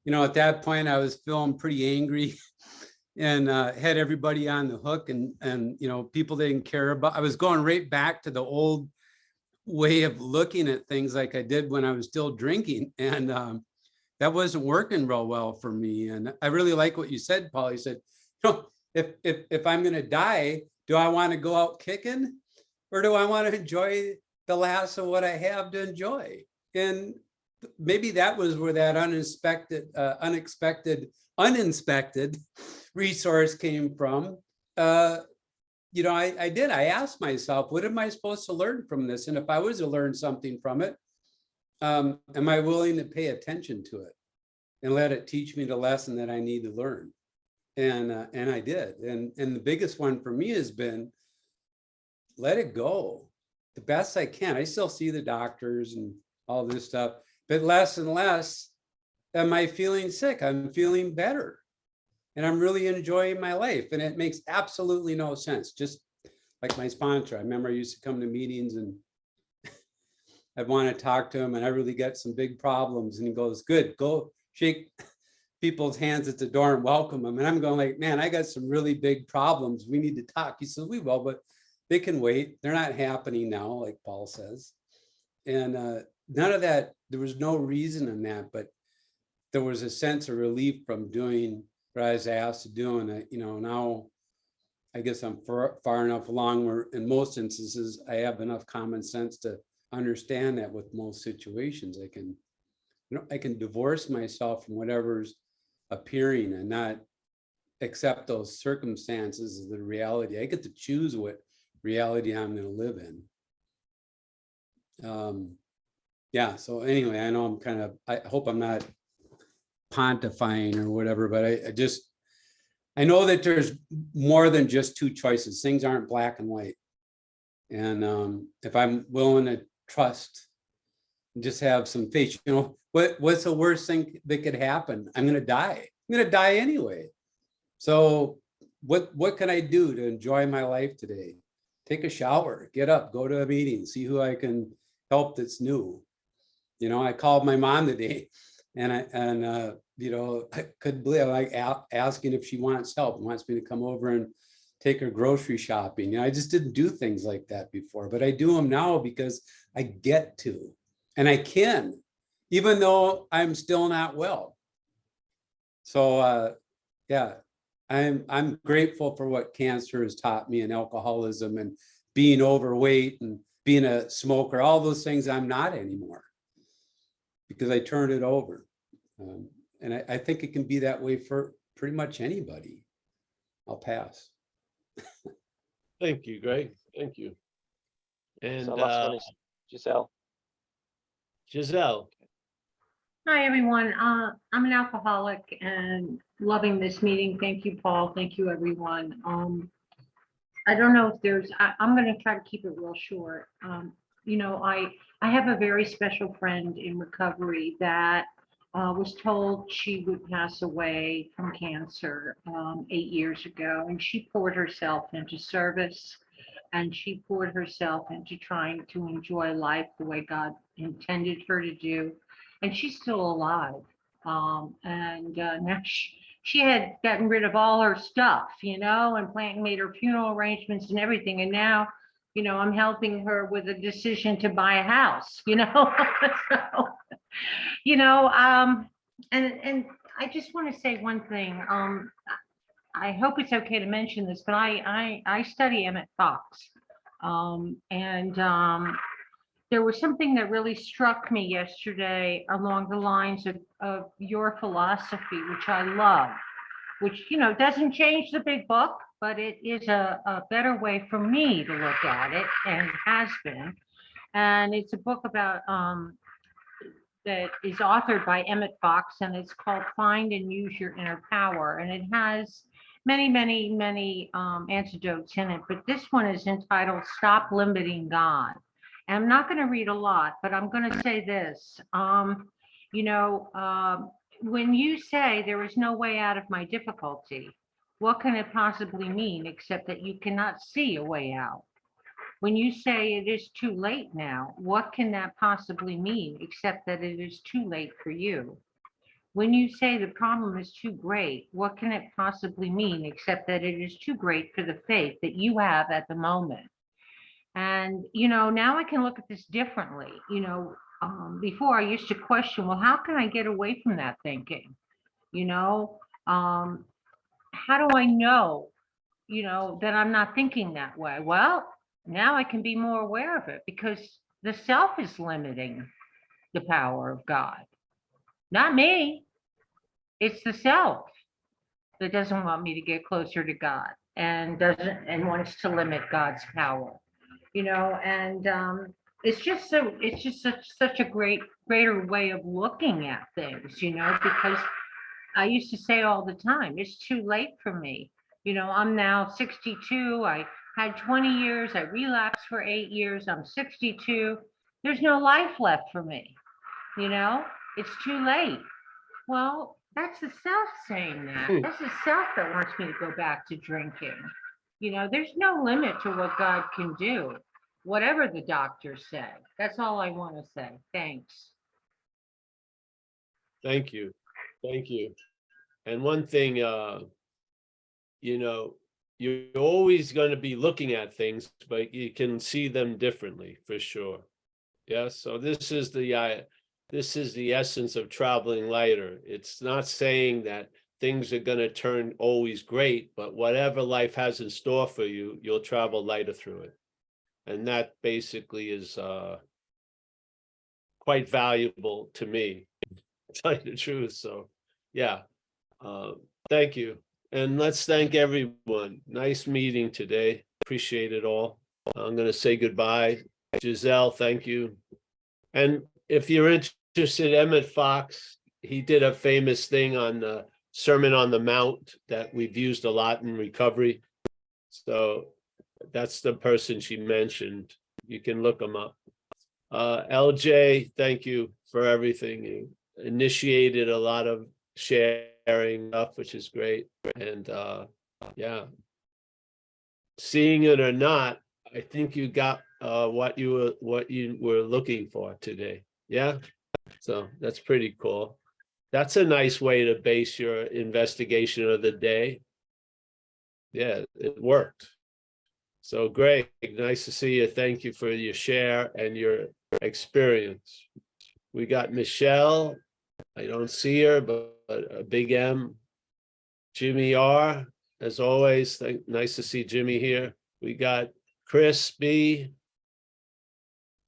S8: at that point I was feeling pretty angry and had everybody on the hook, and people didn't care about. I was going right back to the old way of looking at things like I did when I was still drinking, and that wasn't working real well for me. And I really like what you said, Paul. You said, if I'm going to die, do I want to go out kicking, or do I want to enjoy the last of what I have to enjoy? And maybe that was where that uninspected resource came from. I asked myself, what am I supposed to learn from this? And if I was to learn something from it, am I willing to pay attention to it and let it teach me the lesson that I need to learn? And I did. And the biggest one for me has been, let it go the best I can. I still see the doctors and all this stuff, but less and less am I feeling sick. I'm feeling better. And I'm really enjoying my life. And it makes absolutely no sense. Just like my sponsor, I remember I used to come to meetings and I'd want to talk to him, and I really got some big problems. And he goes, good, go shake people's hands at the door and welcome them. And I'm going like, man, I got some really big problems. We need to talk. He says, we will, but they can wait. They're not happening now, like Paul says. And none of that, there was no reason in that, but there was a sense of relief from doing what I was asked to do. And, now I guess I'm far enough along where in most instances, I have enough common sense to understand that with most situations, I can divorce myself from whatever's appearing and not accept those circumstances as the reality. I get to choose what reality I'm going to live in. Yeah. So anyway, I know I hope I'm not pontifying or whatever, but I know that there's more than just two choices. Things aren't black and white. And if I'm willing to trust and just have some faith, what's the worst thing that could happen? I'm going to die. I'm going to die anyway. So what can I do to enjoy my life today? Take a shower, get up, go to a meeting, see who I can help that's new. I called my mom today and I couldn't believe asking if she wants help, wants me to come over and take her grocery shopping. I just didn't do things like that before, but I do them now because I get to, and I can, even though I'm still not well. So yeah, I'm grateful for what cancer has taught me, and alcoholism and being overweight and being a smoker, all those things I'm not anymore because I turned it over. And I think it can be that way for pretty much anybody. I'll pass.
S2: Thank you, Greg. Thank you. And
S1: So last one is Giselle.
S2: Giselle.
S9: Hi, everyone. I'm an alcoholic and loving this meeting. Thank you, Paul. Thank you, everyone. I don't know if I'm going to try to keep it real short. I have a very special friend in recovery that was told she would pass away from cancer 8 years ago, and she poured herself into service, and she poured herself into trying to enjoy life the way God intended her to do, and she's still alive. Now she had gotten rid of all her stuff, and made her funeral arrangements and everything, and now, I'm helping her with a decision to buy a house, so, and I just want to say one thing. I hope it's okay to mention this, but I study Emmett Fox. There was something that really struck me yesterday along the lines of your philosophy, which I love, which, doesn't change the big book, but it is a better way for me to look at it, and has been. And it's a book about that is authored by Emmett Fox, and it's called Find and Use Your Inner Power. And it has many, many, many antidotes in it, but this one is entitled Stop Limiting God. And I'm not going to read a lot, but I'm going to say this. When you say there is no way out of my difficulty, what can it possibly mean except that you cannot see a way out? When you say it is too late now, what can that possibly mean except that it is too late for you? When you say the problem is too great, what can it possibly mean except that it is too great for the faith that you have at the moment? And, now I can look at this differently. Before I used to question, well, how can I get away from that thinking? How do I know, that I'm not thinking that way? Well, now I can be more aware of it because the self is limiting the power of God. Not me. It's the self that doesn't want me to get closer to God and wants to limit God's power. It's just such a greater way of looking at things, because I used to say all the time, it's too late for me. I'm now 62. I had 20 years. I relapsed for 8 years. I'm 62. There's no life left for me. It's too late. Well, that's the self saying that. That's the self that wants me to go back to drinking. There's no limit to what God can do, whatever the doctors say. That's all I want to say. Thanks.
S2: Thank you. Thank you. And one thing, you know, you're always going to be looking at things, but you can see them differently for sure. Yeah. So this is the essence of traveling lighter. It's not saying that things are going to turn always great, but whatever life has in store for you, you'll travel lighter through it. And that basically is quite valuable to me, to tell you the truth. So yeah, thank you. And let's thank everyone. Nice meeting today. Appreciate it all. I'm going to say goodbye. Giselle, thank you. And if you're interested, Emmett Fox, he did a famous thing on the Sermon on the Mount that we've used a lot in recovery. So that's the person she mentioned. You can look him up. LJ, thank you for everything. You initiated a lot of sharing stuff, which is great. And yeah, seeing it or not, I think you got what you were looking for today. Yeah, so that's pretty cool. That's a nice way to base your investigation of the day. Yeah, it worked. So Greg, nice to see you. Thank you for your share and your experience. We got Michelle. I don't see her, but a big M. Jimmy R, as always. Nice to see Jimmy here. We got Chris B,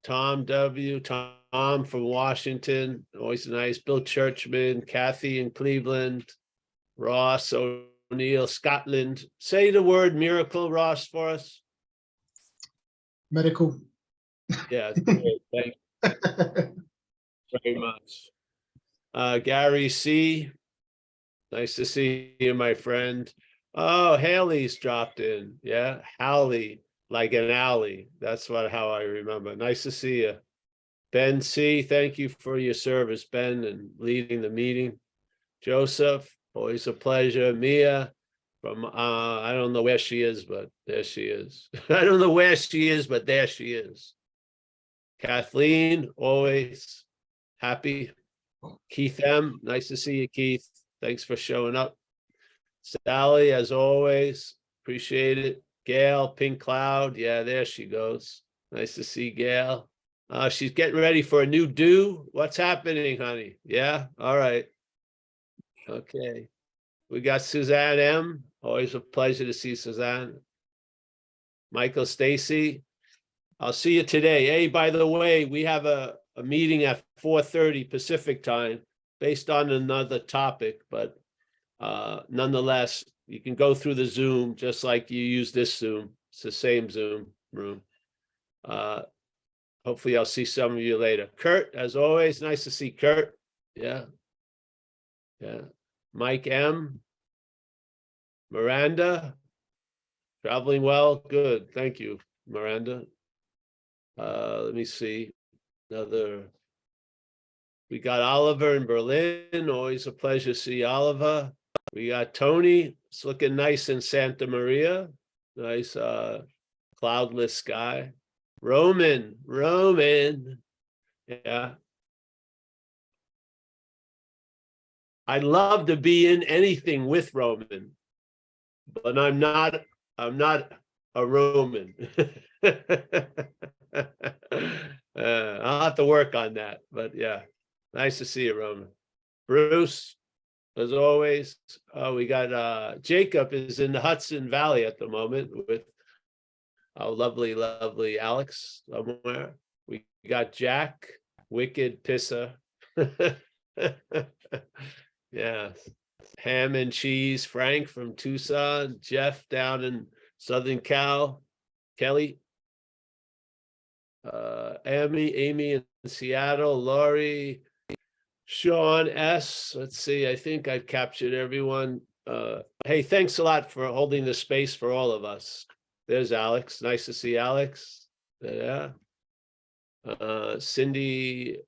S2: Tom W, Tom from Washington, always nice. Bill Churchman, Kathy in Cleveland, Ross O'Neill, Scotland. Say the word miracle, Ross, for us.
S4: Miracle.
S2: Yeah, great. Thank you very much. Gary C, nice to see you, my friend. Oh, Haley's dropped in. Yeah, Hallie, like an alley. That's how I remember. Nice to see you. Ben C, thank you for your service, Ben, and leading the meeting. Joseph, always a pleasure. Mia, from I don't know where she is, but there she is. I don't know where she is, but there she is. Kathleen, always happy. Keith M, nice to see you, Keith. Thanks for showing up. Sally, as always, appreciate it. Gail, Pink Cloud, yeah, there she goes. Nice to see Gail. She's getting ready for a new do. What's happening, honey? Yeah, all right. Okay. We got Suzanne M. Always a pleasure to see Suzanne. Michael Stacy. I'll see you today. Hey, by the way, we have a meeting at 4:30 Pacific time based on another topic, but nonetheless, you can go through the Zoom just like you use this Zoom. It's the same Zoom room. Hopefully I'll see some of you later. Kurt, as always, nice to see Kurt. Yeah. Yeah. Mike M. Miranda, traveling well. Good. Thank you, Miranda. Let me see. We got Oliver in Berlin. Always a pleasure to see Oliver. We got Tony. It's looking nice in Santa Maria. Nice cloudless sky. Roman. Yeah. I'd love to be in anything with Roman, but I'm not a Roman. I'll have to work on that, but yeah, nice to see you, Roman. Bruce, as always. We got Jacob is in the Hudson Valley at the moment with our lovely Alex somewhere. We got Jack, wicked pisser. Yeah. Ham and cheese, Frank from Tucson, Jeff down in Southern Cal, Kelly, Amy in Seattle, Laurie, Sean S. Let's see, I think I've captured everyone. Hey, thanks a lot for holding the space for all of us. There's Alex. Nice to see Alex. Yeah. Cindy.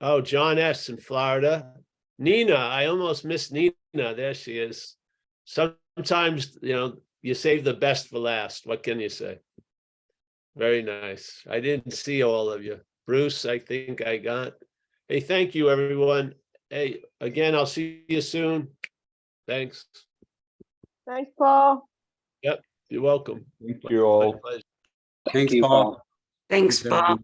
S2: Oh, John S. in Florida. Nina, I almost missed Nina. There she is. Sometimes, you save the best for last. What can you say? Very nice. I didn't see all of you. Bruce, I think I got. Hey, thank you, everyone. Hey, again, I'll see you soon. Thanks.
S10: Thanks, Paul.
S2: You're welcome.
S6: Thank you all.
S2: My pleasure.
S8: Thanks,
S3: you,
S8: Paul.
S3: Paul.
S11: Thanks,
S8: Thanks,
S11: Bob.
S8: everyone.